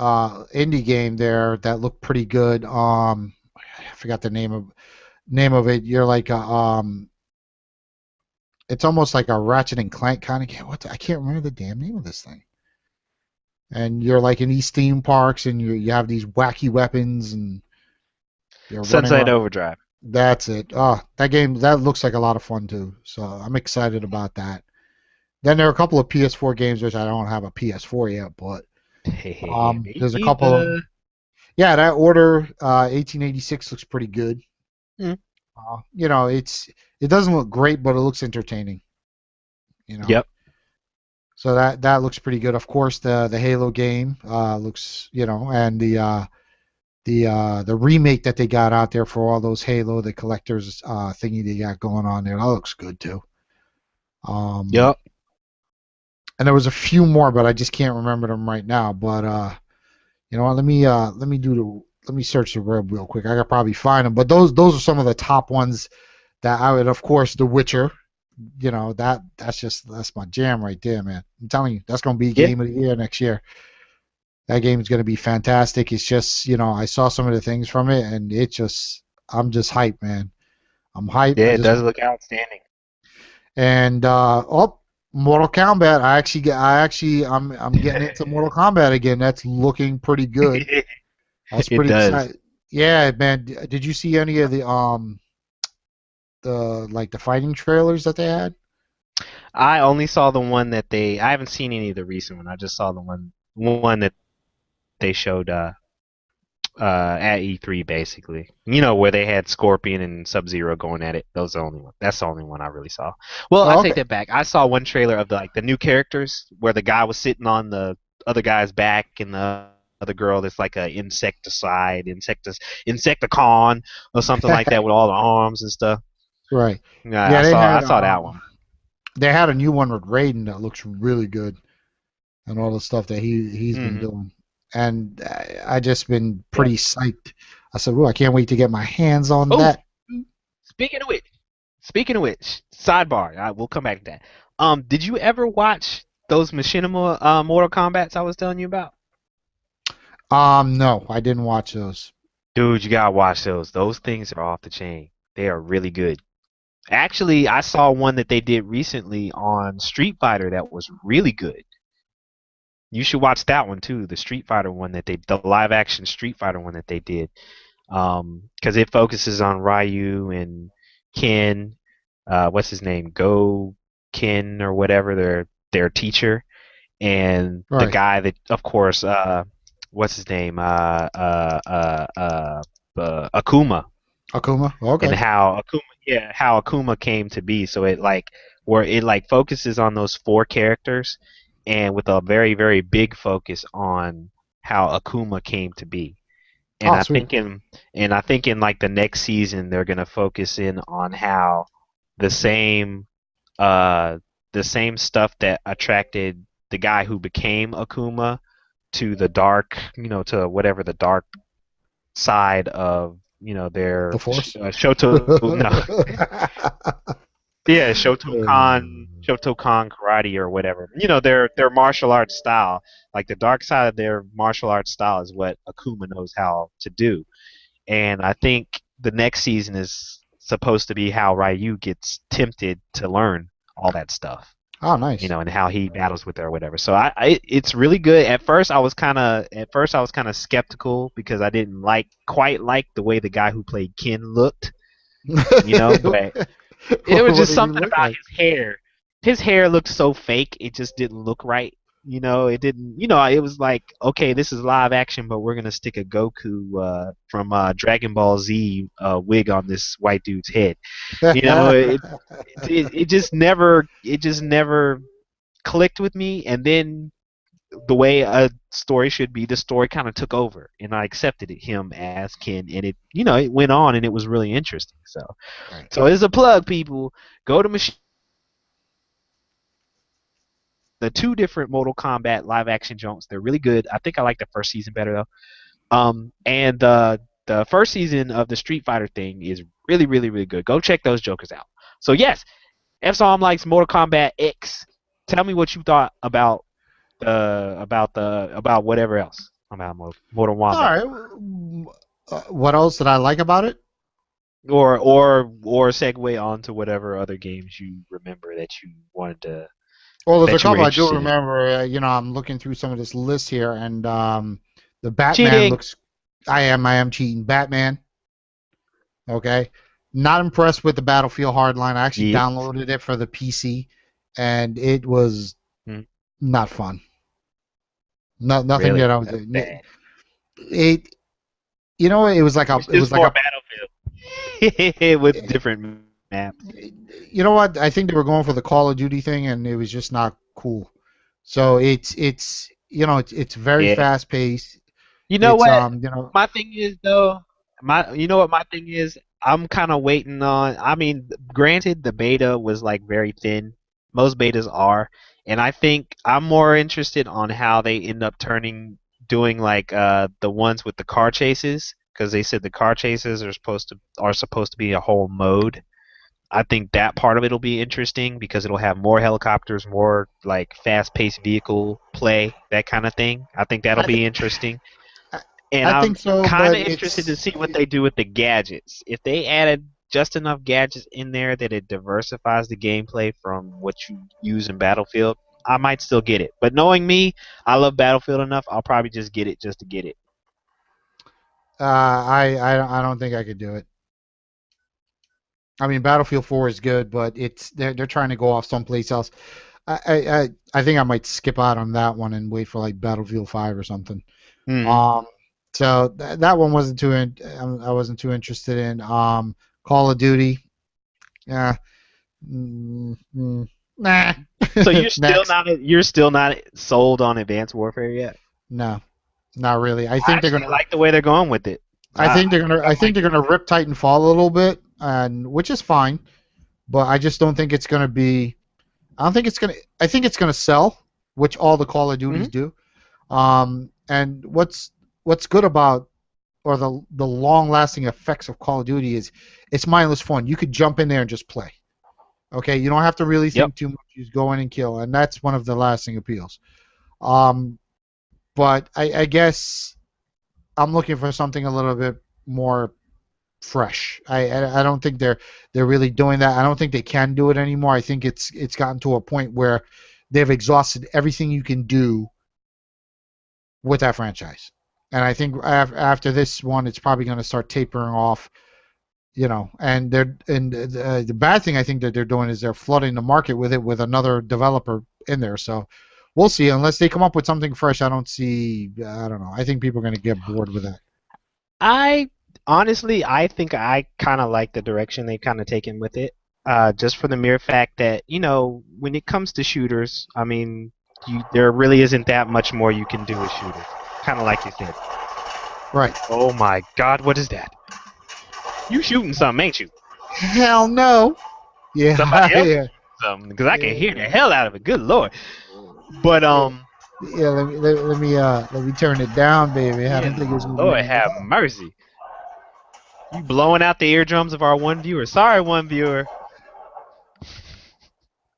indie game there that looked pretty good. I forgot the name of it. You're like a it's almost like a Ratchet and Clank kind of game. I can't remember the damn name of this thing. And you're like in these theme parks, and you have these wacky weapons, and you're running Sunset around. Overdrive. That's it. Oh, that game that looks like a lot of fun too. So I'm excited about that. Then there are a couple of PS4 games which I don't have a PS4 yet, but Me there's a couple of either. yeah. That Order 1886 looks pretty good. Mm. You know, it doesn't look great, but it looks entertaining. You know, Yep. so that looks pretty good. Of course, the Halo game looks you know, and the remake that they got out there for all those Halo, the collectors thingy they got going on there, that looks good too. Um, Yep. and there was a few more, but I just can't remember them right now. But you know what? Let me search the web real quick. I could probably find them. But those are some of the top ones that I would, of course, The Witcher. You know that's my jam right there, man. I'm telling you, that's gonna be Yeah. game of the year next year. That game is gonna be fantastic. It's just you know I saw some of the things from it, and I'm just hyped, man. I'm hyped. Yeah, it does look outstanding. And oh, Mortal Kombat. I'm getting into Mortal Kombat again. That's looking pretty good. That's It pretty does. exciting. Yeah, man. Did you see any of the like the fighting trailers that they had? I only saw the one that they. I haven't seen any of the recent one. I just saw the one that they showed at E3 basically. You know where they had Scorpion and Sub Zero going at it. Those are the only one. That's the only one I really saw. Well, I Oh, take okay. that back. I saw one trailer of the new characters where the guy was sitting on the other guy's back and the other girl that's like a insecticon or something like that with all the arms and stuff. Right. Yeah, Yeah, I saw that one. they had a new one with Raiden that looks really good and all the stuff that he's been Hmm. doing. And I just been Yep. pretty psyched. I said, "Ooh, I can't wait to get my hands on Oh, that." speaking of which, sidebar. We'll come back to that. Did you ever watch those Machinima Mortal Kombat's I was telling you about? No, I didn't watch those. Dude, you gotta watch those. Those things are off the chain. They are really good. Actually, I saw one that they did recently on Street Fighter that was really good. You should watch that one too. The Street Fighter one the live action Street Fighter one that they did. Because it focuses on Ryu and Ken. What's his name? Go Ken or whatever their teacher, and the Right. guy that, of course, what's his name? Akuma. Akuma. and Okay. how Akuma came to be. So it like focuses on those four characters, and with a very very big focus on how Akuma came to be. And Oh, I sweet. think in and I think in like the next season they're gonna focus in on how the same uh the same stuff that attracted the guy who became Akuma to the dark, to whatever the dark side of The their Force. Shoto, no, yeah, Shotokan karate or whatever. Their martial arts style, like the dark side of their martial arts style is what Akuma knows how to do. And I think the next season is supposed to be how Ryu gets tempted to learn all that stuff, Oh, nice. and how he battles with her or whatever. So it's really good. At first I was kind of skeptical because I didn't quite like the way the guy who played Ken looked, but it was What just did he something look about like? his hair. His hair looked so fake; it just didn't look right. It didn't. It was like, okay, this is live action, but we're gonna stick a Goku from Dragon Ball Z wig on this white dude's head. It just never clicked with me. And then the way a story should be, the story kind of took over, and I accepted him as Ken, and it went on, and it was really interesting. So, Right. so as a plug, people, go to the two different Mortal Kombat live action jumps. They're really good. I think I like the first season better though. And the first season of the Street Fighter thing is really, really, really good. Go check those jokers out. So yes, FSOM likes Mortal Kombat X. Tell me what you thought about whatever else about Mortal All Kombat, right. What else did I like about it? or segue on to whatever other games you remember Well, there's a that you were couple I do interested in. remember. I'm looking through some of this list here, and the Batman Cheating. looks. I am cheating. Batman. Okay. Not impressed with the Battlefield Hardline. I actually Yeah. downloaded it for the PC, and it was Mm, not fun. Nothing that really? I was. That's bad. It. It was like It a. was It was just like more a. Battlefield with different maps. You know what? I think they were going for the Call of Duty thing, and it was just not cool. So it's very Yeah. fast paced. You know It's what? My thing is though, you know what my thing is? I'm kind of waiting on. I mean, granted, the beta was like very thin. Most betas are, and I think I'm more interested on how they end up doing like the ones with the car chases, because they said the car chases are supposed to be a whole mode. I think that part of it will be interesting because it'll have more helicopters, more like fast-paced vehicle play, that kind of thing. I think that'll I be think interesting. I, And I I'm think so, kind but of interested to see what they do with the gadgets. If they added just enough gadgets in there that it diversifies the gameplay from what you use in Battlefield, I might still get it. But knowing me, I love Battlefield enough. I'll probably just get it just to get it. I don't think I could do it. I mean, Battlefield 4 is good, but they're trying to go off someplace else. I think I might skip out on that one and wait for like Battlefield 5 or something. Mm. Um, so that one wasn't I wasn't too interested in. Call of Duty, yeah, nah. So you're still Next, not sold on Advanced Warfare yet? no, not really. I actually like the way they're going with it. I I think like they're it. gonna rip Titanfall a little bit, and which is fine, but I just don't think it's gonna be. I don't think it's gonna. I think it's gonna sell, which all the Call of Duties Mhm. do. And what's good about or the long lasting effects of Call of Duty is it's mindless fun. You could jump in there and just play. Okay, you don't have to really Yep. think too much. You just go in and kill, and that's one of the lasting appeals. Um, but I guess I'm looking for something a little bit more fresh. I don't think they're really doing that. I don't think they can do it anymore. I think it's gotten to a point where they've exhausted everything you can do with that franchise. And I think after this one, it's probably going to start tapering off. The bad thing I think that they're doing is they're flooding the market with it with another developer in there. So we'll see. Unless they come up with something fresh, I don't see. I don't know. I think people are going to get bored with that. I honestly, I think I kind of like the direction they've kind of taken with it. Just for the mere fact that, when it comes to shooters, I mean, there really isn't that much more you can do with shooters. Kind of like you said. Right. Oh my God, what is that? You shooting something, ain't you? Hell no. Somebody Yeah, else yeah, is shooting something because I can yeah. hear the hell out of it. Good Lord. But Yeah, yeah. Let me turn it down, baby. I yeah, don't think it's gonna be Lord any have loud. mercy. You blowing out the eardrums of our one viewer. Sorry, one viewer.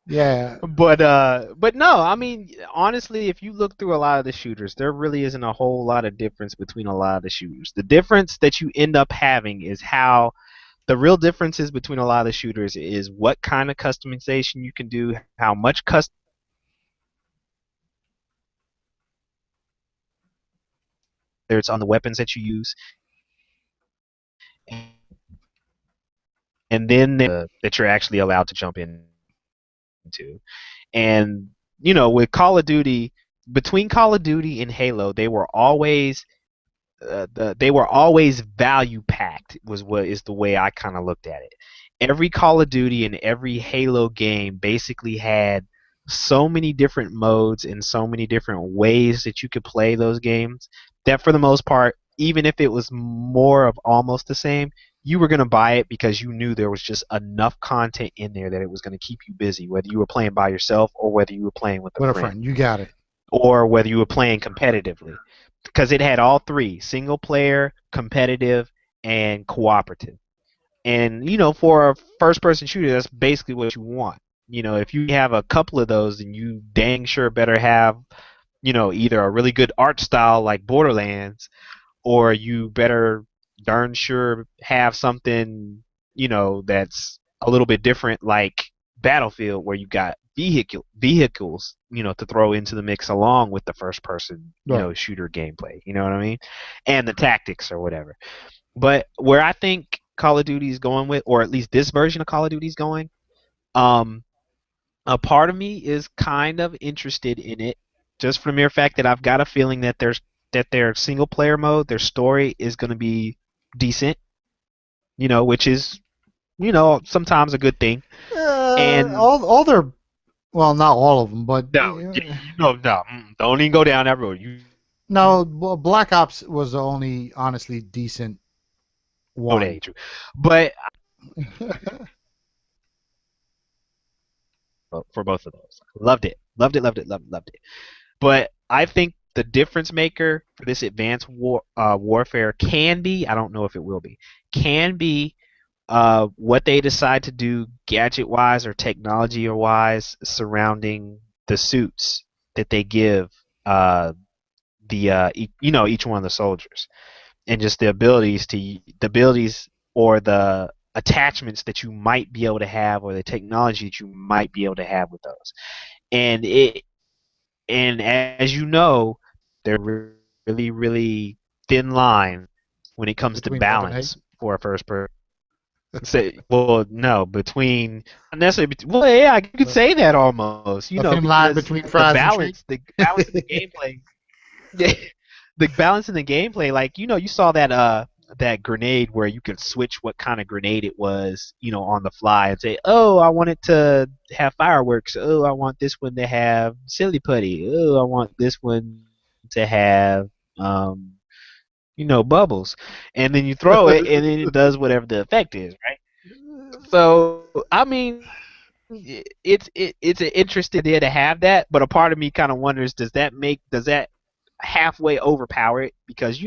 Yeah. But no, I mean, honestly, if you look through a lot of the shooters, there really isn't a whole lot of difference between a lot of the shooters. The difference that you end up having is how the real differences between a lot of the shooters is what kind of customization you can do, how much custom it's on the weapons that you use, and then that you're actually allowed to jump into. And with Call of Duty, between Call of Duty and Halo, they were always value packed was what is the way I kind of looked at it. Every Call of Duty and every Halo game basically had so many different modes and so many different ways that you could play those games that for the most part, even if it was more of almost the same, you were going to buy it because you knew there was just enough content in there that it was going to keep you busy, whether you were playing by yourself or whether you were playing with a What a friend friend. You got it. or whether you were playing competitively because it had all three: single player, competitive, and cooperative. And for a first person shooter, that's basically what you want. If you have a couple of those, then you dang sure better have either a really good art style like Borderlands, or you better darn sure have something that's a little bit different like Battlefield, where you got vehicles to throw into the mix along with the first person Right. shooter gameplay. You know what I mean? And the tactics or whatever. But where I think Call of Duty is going with, or at least this version of Call of Duty is going, um, a part of me is kind of interested in it, just for the mere fact that I've got a feeling that their single player mode, their story is going to be decent, which is sometimes a good thing. And All their, well, not all of them, but no, no, don't even go down that road. You no. Black Ops was the only honestly decent know that one. ain't true, but for both of those, loved it, loved it, loved it, loved it. But I think the difference maker for this advanced warfare can be, I don't know if it will be, can be what they decide to do gadget wise or technology wise surrounding the suits that they give each one of the soldiers, and just the abilities or the attachments that you might be able to have, or the technology that you might be able to have with those. And as you know, there's really, really thin line when it comes to Between love and hate. balance for a first person. Say, well, no, between not necessarily. Well, yeah, you could say that almost. A thin line Because between fries and shake. the balance in the gameplay, yeah, the balance in the gameplay, like you saw that grenade where you could switch what kind of grenade it was, on the fly and say, oh, I want it to have fireworks. Oh, I want this one to have silly putty. Oh, I want this one to have um, bubbles. And then you throw it, and then it does whatever the effect is, right? So, I mean, it's an interesting idea to have that, but a part of me kind of wonders, does that halfway overpower it? Because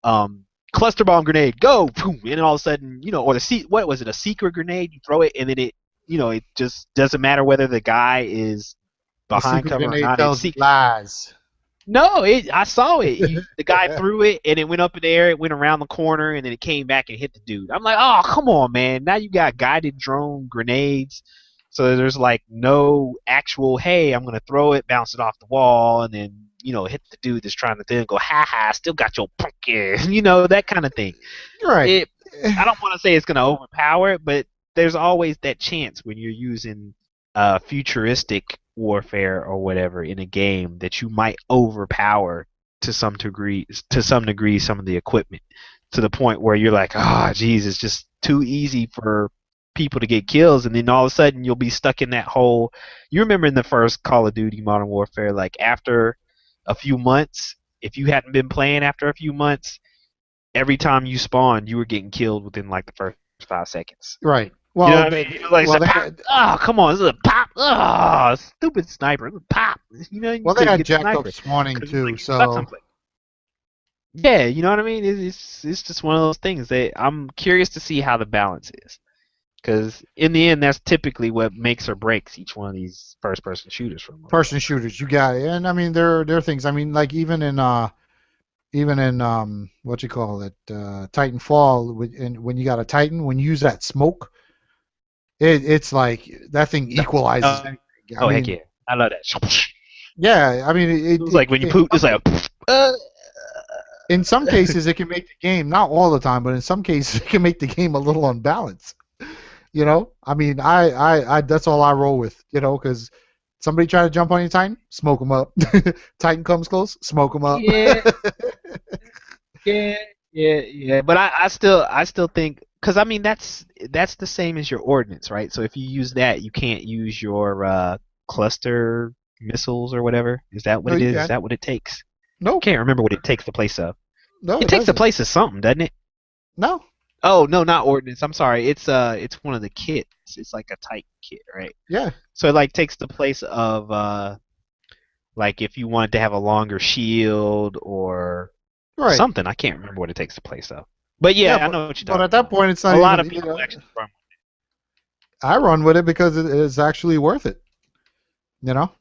um, cluster bomb grenade, go, boom, and then all of a sudden, or what was it, a secret grenade? You throw it, and then it just doesn't matter whether the guy is The behind secret cover or grenade not. tells you lies. No, I saw it. The guy threw it, and it went up in the air. It went around the corner, and then it came back and hit the dude. I'm like, oh, come on, man! Now you got guided drone grenades, so there's like no actual. Hey, I'm gonna throw it, bounce it off the wall, and then hit the dude that's trying to then go, ha ha, still got your pumpkin, that kind of thing. Right. It. I don't want to say it's gonna overpower it, but there's always that chance when you're using futuristic warfare or whatever in a game that you might overpower to some degree some of the equipment to the point where you're like, oh, geez, it's just too easy for people to get kills, and then all of a sudden you'll be stuck in that hole. You remember in the first Call of Duty Modern Warfare, like after a few months, if you hadn't been playing after a few months, every time you spawned, you were getting killed within like the first 5 seconds. Right. You know Well, what I mean? It was like, oh, come on, this is a pop. Oh, stupid sniper. Pop. You know, you well, they couldn't had get the jacked up sniper. spawning 'Cause it's too, like you're stuck so someplace. Yeah, you know what I mean? It's just one of those things that I'm curious to see how the balance is. Because in the end, that's typically what makes or breaks each one of these first-person shooters for the most person part. shooters, you got it. And I mean, there are things. I mean, like even in what you call it, Titanfall, when you got a Titan, when you use that smoke, it's like that thing equalizes Oh, anything. I oh, heck mean, yeah. I love that. yeah, I mean, It was like when you poop, it's like, in some cases it can make the game, not all the time, but in some cases it can make the game a little unbalanced. You know, I mean, I that's all I roll with. You know, because somebody try to jump on your Titan, smoke them up. Titan comes close, smoke them up. yeah, yeah, yeah. But I still think, because I mean that's the same as your ordnance, right? So if you use that, you can't use your cluster missiles or whatever. Is that what No, it you is? Is can. that what it takes? No, Can't remember what it takes the place of. no, It it takes the doesn't. place of something, doesn't it? No. Oh no, not ordnance. I'm sorry. It's one of the kits. It's like a Titan kit, right? Yeah. So it like takes the place of like if you wanted to have a longer shield or Right. something. I can't remember what it takes the place of. But Yeah, yeah, I know what you're but talking at that about. point, it's A not lot even. of people actually run. I run with it because it is actually worth it. You know.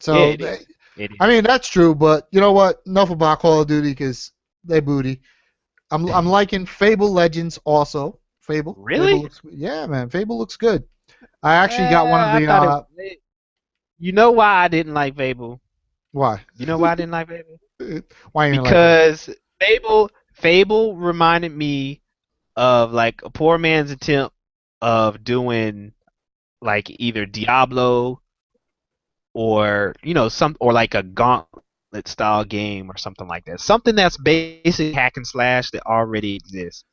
Yeah, So it is. It I is. mean that's true, but you know what? Enough about Call of Duty because they booty. I'm liking Fable Legends also. Fable Really? looks, yeah, man. Fable looks good. I actually got one of I the thought you know why I didn't like Fable? why? You know why I didn't like Fable? Why you didn't like it? Because Fable reminded me of like a poor man's attempt of doing like either Diablo or some or like a gauntlet style game or something like that. Something that's basic hack and slash that already exists.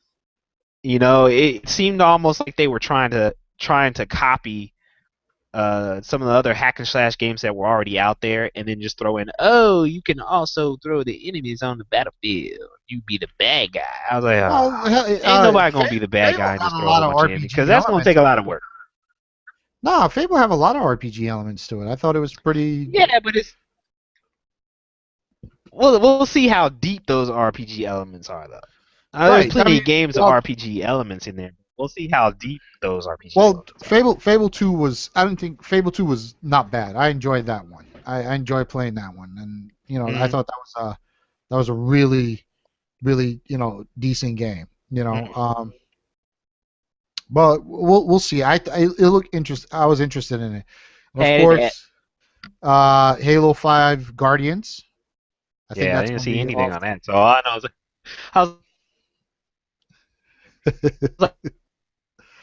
It seemed almost like they were trying to copy some of the other hack and slash games that were already out there, and then just throw in, oh, you can also throw the enemies on the battlefield. You be the bad guy. I was like, Well, ain't nobody gonna be the bad Fable guy and got just a throw a lot whole of bunch of enemies because RPG that's gonna elements take a to lot it. of work. No, Fable have a lot of RPG elements to it. I thought it was pretty. Yeah, but it's we'll see how deep those RPG elements are though. There's Right. I plenty mean, of games with well, RPG elements in there. We'll see how deep those RPG well, elements are. Fable 2 was. I don't think Fable 2 was not bad. I enjoyed that one. I enjoyed playing that one, and I Mm-hmm. thought that was a really really decent game. Mm-hmm. But we'll see. It looked interest. I was interested in it, and of And course, Halo 5 Guardians. I think yeah, I that's didn't going to see be anything on awesome. that. So all I know is I was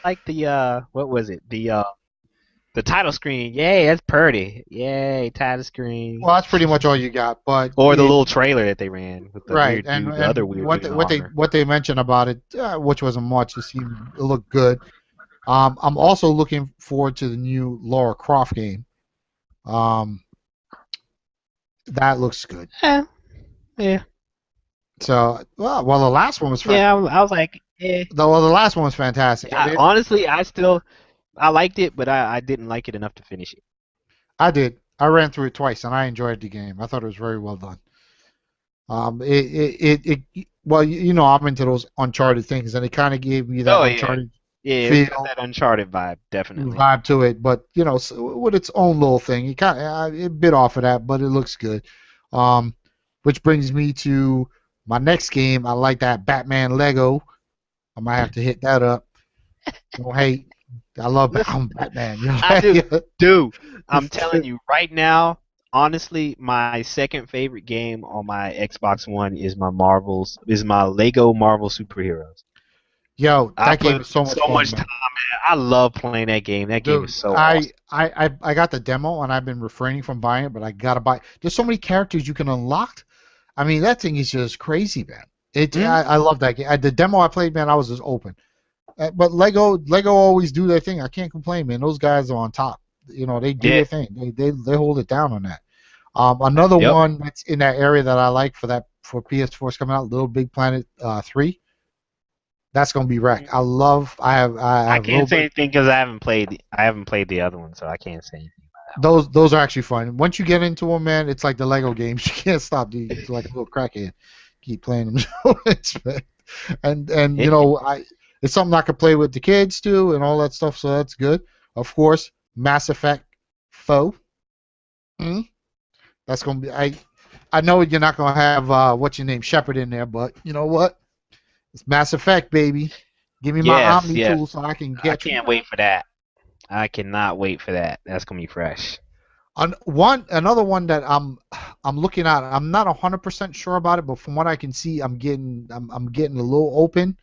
like the what was it? The title screen. Yay, that's pretty. Yay, title screen. Well, that's pretty much all you got. But Or the little trailer that they ran with the right, weird dude, the other weird what dude in armor. what they mentioned about it, which wasn't much, it looked good. I'm also looking forward to the new Lara Croft game. Um, that looks good. Yeah, yeah, So, well, the last one was yeah. I was like, eh. the last one was fantastic. I mean, Honestly, I liked it, but I didn't like it enough to finish it. I did. I ran through it twice, and I enjoyed the game. I thought it was very well done. Well, I'm into those Uncharted things, and it kind of gave me that Oh yeah, Uncharted yeah. It's got feel, that Uncharted vibe, definitely. vibe to it. But with its own little thing, it bit off of that, but it looks good. Um, which brings me to my next game. I like that Batman Lego. I might have to hit that up. Don't hate. I love Listen, Batman. I do. I'm telling you right now. Honestly, my second favorite game on my Xbox One is my Lego Marvel superheroes. Yo, I that game put is so much so fun, much man. time in it. I love playing that game. That game is Dude, so awesome. I got the demo and I've been refraining from buying it, but I gotta buy. There's so many characters you can unlock. I mean, that thing is just crazy, man. Mm? I love that game. The demo I played, man, I was just open. But Lego always do their thing. I can't complain, man. Those guys are on top. You know, they do Yeah. their thing. They hold it down on that. Another Yep. one that's in that area that I like for PS4 is coming out, Little Big Planet 3. That's gonna be wreck. Mm. I I have Little can't say Big. anything because I haven't played the other one, so I can't say anything Those are actually fun. Once you get into them, man, it's like the Lego games. You can't stop. It's like a little crackhead. Keep playing them. And about you it. know, it's something I could play with the kids too, and all that stuff. So that's good. Of course, Mass Effect Foe. Mm, that's gonna be. I know you're not gonna have what's your name Shepard in there, but you know what? It's Mass Effect, baby. Give me my Yes, Omni yes. tool so I can I get you. can't wait for that. I cannot wait for that. That's gonna be fresh. Another one that I'm looking at. I'm not 100% sure about it, but from what I can see, I'm getting a little open.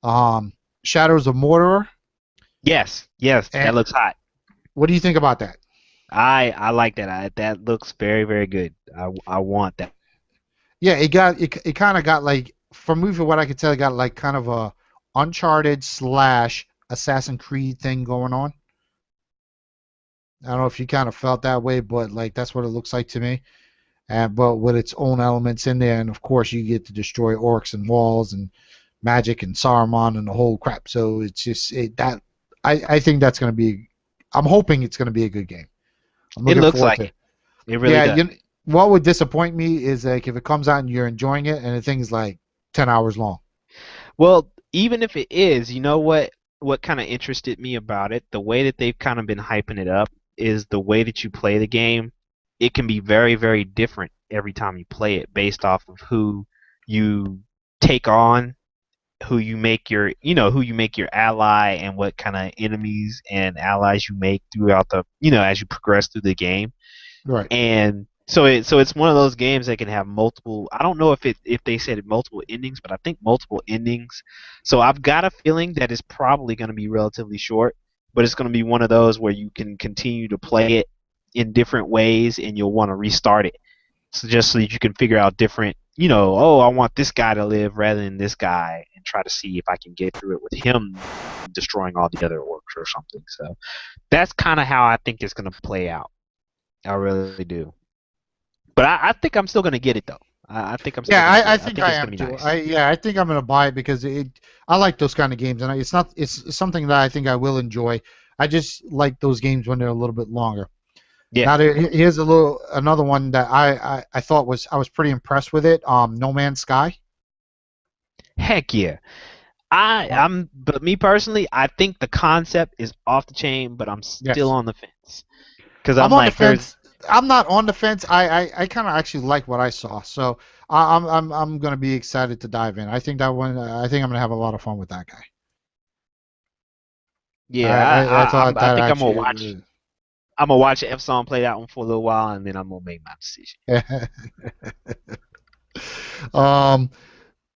Um, Shadows of Mordor. Yes, yes, that And looks hot. what do you think about that? I like that. That looks very very good. I want that. Yeah, it kind of got like from me for what I could tell, it got like kind of a Uncharted slash Assassin's Creed thing going on. I don't know if you kind of felt that way, but like that's what it looks like to me. And but with its own elements in there, and of course you get to destroy orcs and walls and magic and Saruman and the whole crap. So it's just that I think that's going to be. I'm hoping it's going to be a good game. I'm It looking looks forward like to. it. It really Yeah, does. what would disappoint me is like if it comes out and you're enjoying it and the thing's like 10 hours long. Well, even if it is, you know what? What kind of interested me about it, the way that they've kind of been hyping it up, is the way that you play the game. It can be very, very different every time you play it, based off of who you take on, who you make your ally, and what kind of enemies and allies you make throughout as you progress through the game. Right. And so it's one of those games that can have multiple. I don't know if they said multiple endings, but I think multiple endings. So I've got a feeling that it's probably going to be relatively short, but it's going to be one of those where you can continue to play it in different ways, and you'll want to restart it. So just so that you can figure out different, oh, I want this guy to live rather than this guy, and try to see if I can get through it with him destroying all the other orcs or something. So that's kind of how I think it's going to play out. I really do. But I think I'm still gonna get it though. I think I'm still Yeah, gonna get I it. I think think I it's gonna am be too. nice. I think I'm gonna buy it because I like those kind of games, and it's not it's something that I think I will enjoy. I just like those games when they're a little bit longer. Yeah. Now here's another one that I thought I was pretty impressed with it. No Man's Sky. Heck yeah. Uh, but me personally, I think the concept is off the chain, but I'm still yes, on the fence because I'm I'm on the like, there's fence. I'm not on the fence. I kind of actually like what I saw, so I'm gonna be excited to dive in. I think that one. I think I'm gonna have a lot of fun with that guy. yeah. I, I I I'm thought I that think actually. I'm gonna watch F Song play that one for a little while, and then I'm gonna make my decision. um.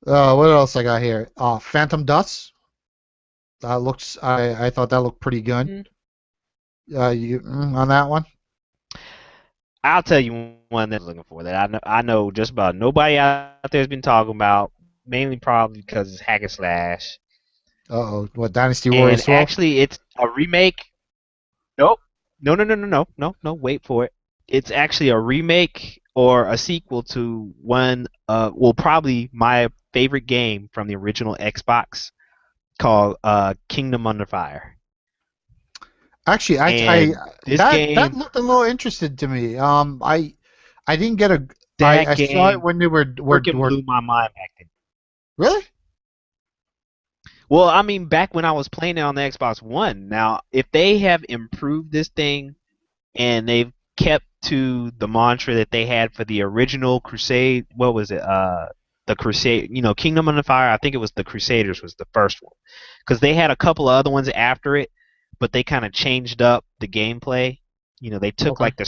What else I got here? Phantom Dust. That looks. I thought that looked pretty good. Mm. You on that one? I'll tell you one that I'm looking for that I know just about nobody out there has been talking about, mainly probably because it's hack and slash, Uh-oh. What, Dynasty Warriors and 12? actually it's a remake. Nope. No, no, no, no, no, no, no. Wait for it. It's actually a remake or a sequel to one. Well, probably my favorite game from the original Xbox called Kingdom Under Fire. Actually, And this that game, looked a little interested to me. I didn't get a. that I saw it game, when they freaking were blew my mind back then. really. Well, I mean, back when I was playing it on the Xbox One. Now, if they have improved this thing and they've kept to the mantra that they had for the original Crusade. What was it? The Crusade. Kingdom Under Fire. I think it was the Crusaders was the first one, because they had a couple of other ones after it, but they kind of changed up the gameplay. They took Okay. like the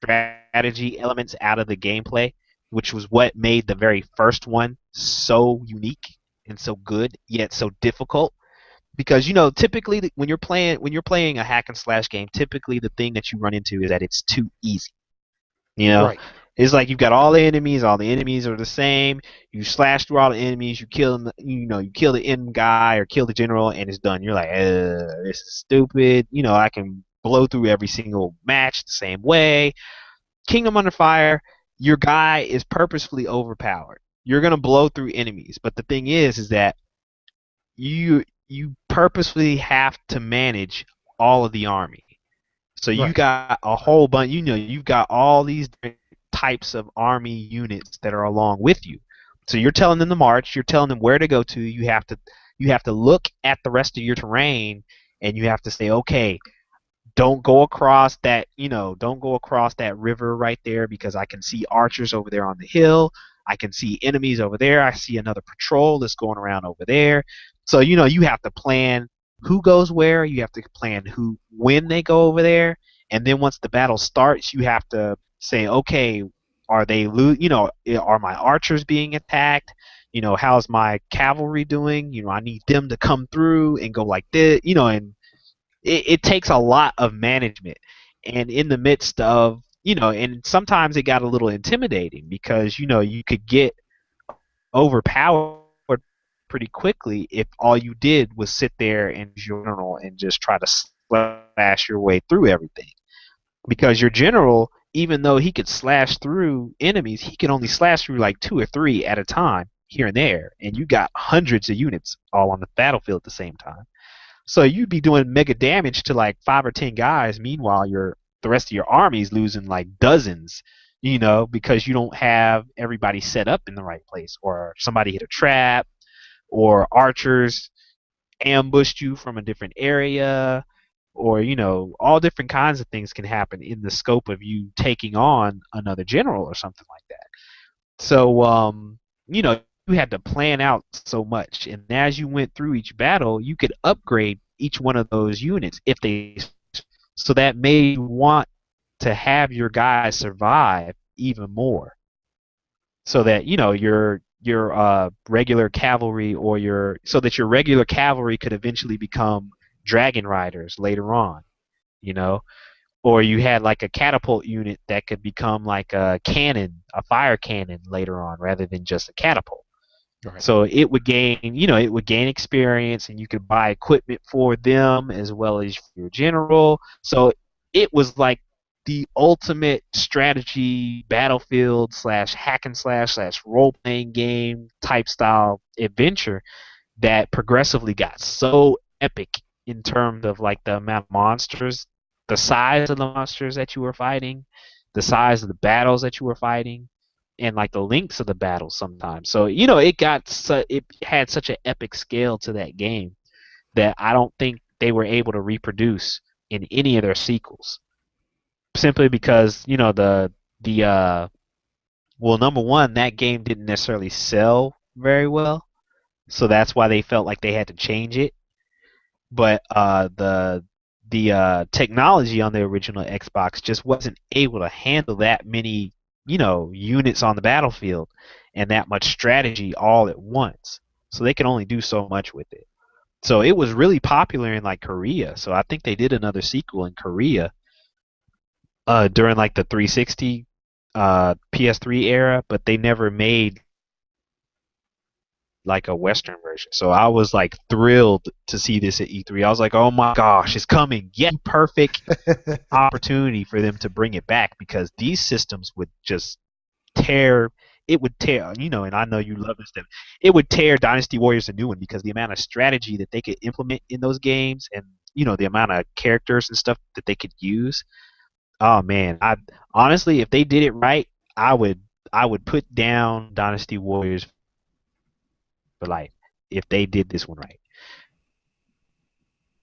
strategy elements out of the gameplay, which was what made the very first one so unique and so good, yet so difficult. Because typically when you're playing a hack and slash game, typically the thing that you run into is that it's too easy. You know, Right. It's like you've got all the enemies are the same. You slash through all the enemies, you kill them, you kill the end guy or kill the general, and it's done. You're like, this is stupid. I can blow through every single match the same way. Kingdom Under Fire, your guy is purposefully overpowered. You're gonna blow through enemies, but the thing is that you purposefully have to manage all of the army. So you Right. got a whole bunch. You've got all these different types of army units that are along with you. So you're telling them to march. You're telling them where to go to. You have to look at the rest of your terrain, and you have to say, okay, don't go across that river right there because I can see archers over there on the hill. I can see enemies over there. I see another patrol that's going around over there. So you have to plan who goes where. You have to plan when they go over there, and then once the battle starts, you have to say, okay, are my archers being attacked? How's my cavalry doing? I need them to come through and go like this. And it takes a lot of management, and in the midst of and sometimes it got a little intimidating because you could get overpowered pretty quickly if all you did was sit there and general and just try to slash your way through everything, because your general, even though he could slash through enemies, he could only slash through like two or three at a time here and there, and you got hundreds of units all on the battlefield at the same time. So you'd be doing mega damage to like 5 or 10 guys. Meanwhile, the rest of your army's losing like dozens, because you don't have everybody set up in the right place, or somebody hit a trap, or archers ambushed you from a different area, or all different kinds of things can happen in the scope of you taking on another general or something like that. So, you had to plan out so much, and as you went through each battle, you could upgrade each one of those units if they, so that made you want to have your guys survive even more, so that your regular cavalry so that your regular cavalry could eventually become dragon riders later on, you know, or you had like a catapult unit that could become like a cannon, a fire cannon later on, rather than just a catapult. Right. So it would gain experience, and you could buy equipment for them as well as for your general. So it was like the ultimate strategy battlefield slash hack and slash role playing game type style adventure that progressively got so epic in terms of like the amount of monsters, the size of the monsters that you were fighting, the size of the battles that you were fighting, and like the lengths of the battles sometimes. So it had such an epic scale to that game that I don't think they were able to reproduce in any of their sequels, simply because the well, number one, that game didn't necessarily sell very well, so that's why they felt like they had to change it. But the technology on the original Xbox just wasn't able to handle that many units on the battlefield and that much strategy all at once. So they could only do so much with it. So it was really popular in like Korea. So I think they did another sequel in Korea during like the 360 PS3 era, but they never made like a Western version. So I was like thrilled to see this at E3. I was like, oh my gosh, it's coming. Yeah, perfect opportunity for them to bring it back, because these systems would just tear. It would tear, and I know you love this stuff. It would tear Dynasty Warriors a new one, because the amount of strategy that they could implement in those games, and the amount of characters and stuff that they could use. Oh man, I honestly, if they did it right, I would put down Dynasty Warriors for life if they did this one right.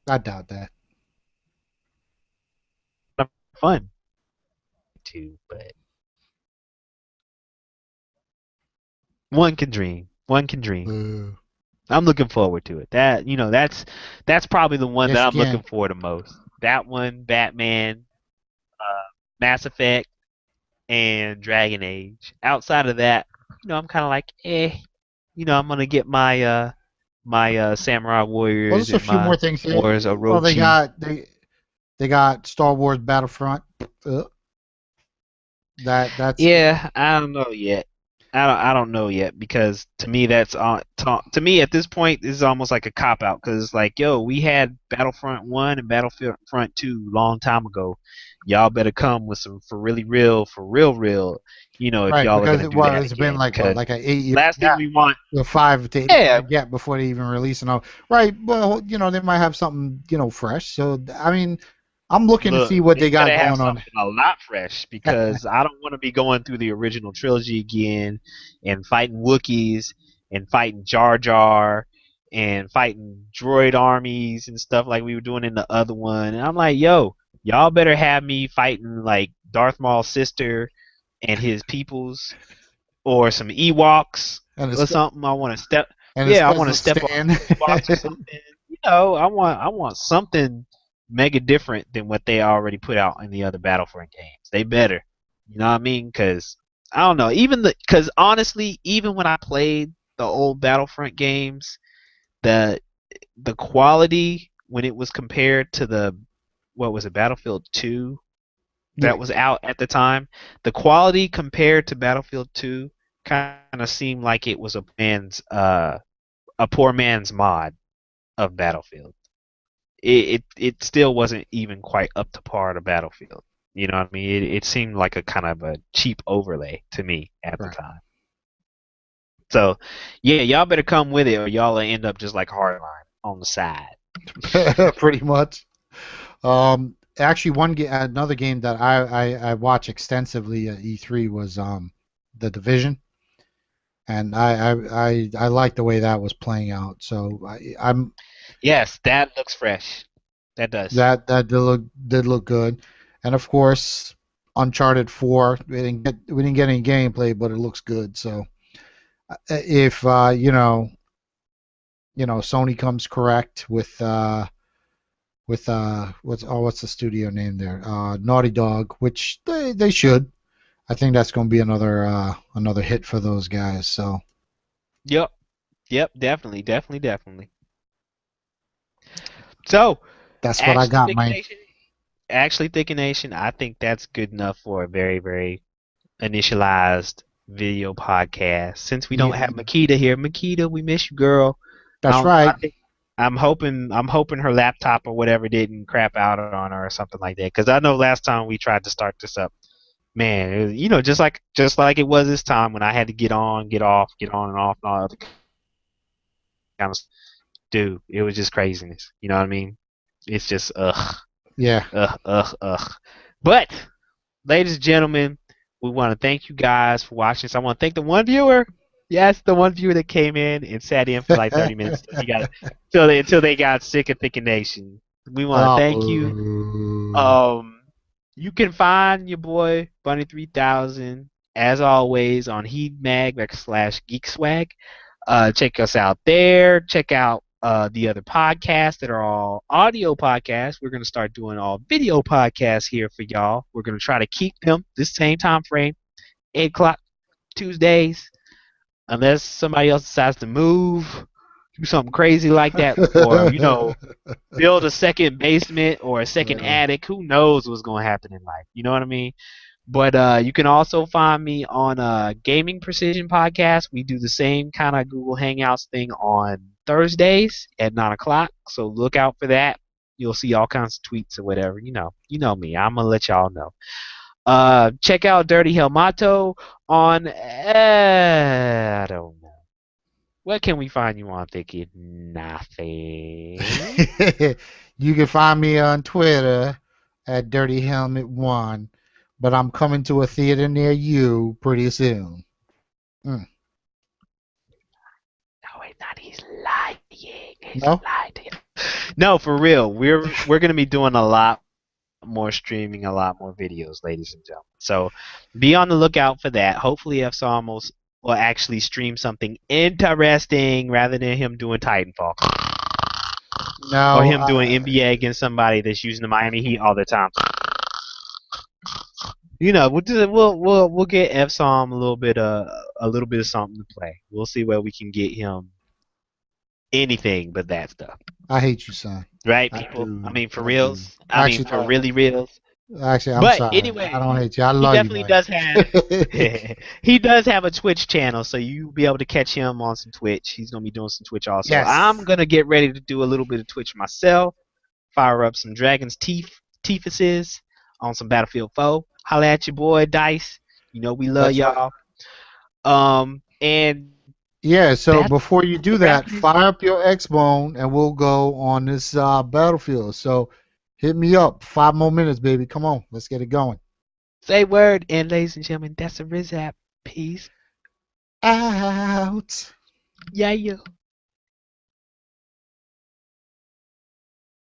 I doubt that. Fun too, but one can dream. One can dream. Boo. I'm looking forward to it. That's probably the one Yes, that you I'm looking can. for the most. That one, Batman, Mass Effect, and Dragon Age. Outside of that, I'm kind of like, eh. I'm gonna get my Samurai Well, Warriors there's a and few my more things here. Wars of Well, they Orochi. got they got Star Wars Battlefront. Uh, That's Yeah, I don't know yet. I don't know yet because to me that's to me at this point this is almost like a cop out because it's like yo we had Battlefront 1 and Battlefront 2 long time ago. Y'all better come with some for real, if right y'all are because gonna it do was that it's been again like what because like an 8 year last thing gap, we want, a 5 to 8 yeah, year gap before they even release it. Right. Well, they might have something fresh. So I mean, I'm looking to see look, what they they got better have going on. something a lot fresh because I don't want to be going through the original trilogy again and fighting Wookiees and fighting Jar Jar and fighting droid armies and stuff like we were doing in the other one. And I'm like, yo, y'all better have me fighting like Darth Maul's sister and his peoples or some Ewoks and or it's something. I want to step, and his yeah, I want to cousin step on Stan. some Ewoks or something. I want something mega different than what they already put out in the other Battlefront games. They better, you know what I mean? Because I don't know, because honestly, even when I played the old Battlefront games, the the quality when it was compared to the what was it, Battlefield 2 Yeah, that was out at the time, the quality compared to Battlefield 2 kind of seemed like it was a poor man's mod of Battlefield. It still wasn't even quite up to par to Battlefield. You know what I mean? It seemed like a kind of a cheap overlay to me at the right. time. So, yeah, y'all better come with it, or y'all will end up just like Hardline on the side. Pretty much. Actually, another game that I watched extensively at E3 was the Division, and I like the way that was playing out. So I'm Yes, that looks fresh. That does. that did look good, and of course, Uncharted 4. We didn't get any gameplay, but it looks good. So if Sony comes correct with what's the studio name there? Naughty Dog, which they should. I think that's going to be another hit for those guys. So Yep. Yep, definitely, definitely, definitely. So, that's what I actually, got, Thick man. Nation, actually, Thick Nation, I think that's good enough for a very, very initialized video podcast. Since we don't have You, Makeda here, Makeda, we miss you, girl. I that's don't know. right. I think I'm hoping her laptop or whatever didn't crap out on her or something like that. Because I know last time we tried to start this up, man, it was, just like it was this time when I had to get on, get off, get on and off, and all other kind of dude. It was just craziness. You know what I mean? It's just Yeah, ugh. But ladies and gentlemen, we want to thank you guys for watching. So I want to thank the one viewer. Yes, the one viewer that came in and sat in for like 30 minutes until they got sick of Thick and Nation. We want to thank you. oh, Um, you can find your boy Bunny 3000 as always on heedmag/geekswag. Check us out there. Check out the other podcasts that are all audio podcasts. We're going to start doing all video podcasts here for y'all. We're going to try to keep them this same time frame, 8 o'clock Tuesdays, unless somebody else decides to move, do something crazy like that, or, build a second basement or a second Uh, attic. Who knows what's going to happen in life? You know what I mean? But you can also find me on Gaming Precision Podcast. We do the same kind of Google Hangouts thing on Thursdays at 9 o'clock. So look out for that. You'll see all kinds of tweets or whatever. You know me. I'm gonna let y'all know. Check out Dirty Helmato on. I don't know. Where can we find you on? Thinking nothing. you can find me on Twitter at Dirty Helmet One, but I'm coming to a theater near you pretty soon. Mm. No, he's not. He's lying. He's No? lying. No, for real. We're gonna be doing a lot more streaming, a lot more videos, ladies and gentlemen. So be on the lookout for that. Hopefully, F Almost will actually stream something interesting rather than him doing Titanfall or No. him doing NBA against somebody that's using the Miami Heat all the time. We'll get F Som a little bit of something to play. We'll see where we can get him anything but that stuff. I hate you, son. Right, I people? I do. mean, for I do. reals. I mean, Actually, for no. really reals. Actually, I'm But sorry. I anyway, don't hate you. I he love you, definitely buddy. does have he does have a Twitch channel, so you'll be able to catch him on some Twitch. He's gonna be doing some Twitch also. I'm Yes. gonna get ready to do a little bit of Twitch myself. Fire up some Dragon's Teethuses on some Battlefield 4. Holla at your boy Dice. You know we love That's right. y'all. And Yeah, so that's before you do that, wrapping it. fire up your X-Bone and we'll go on this battlefield. So hit me up. 5 more minutes, baby. Come on. Let's get it going. Say word, and ladies and gentlemen, that's a Rizap. Peace. Out. Yeah, yeah.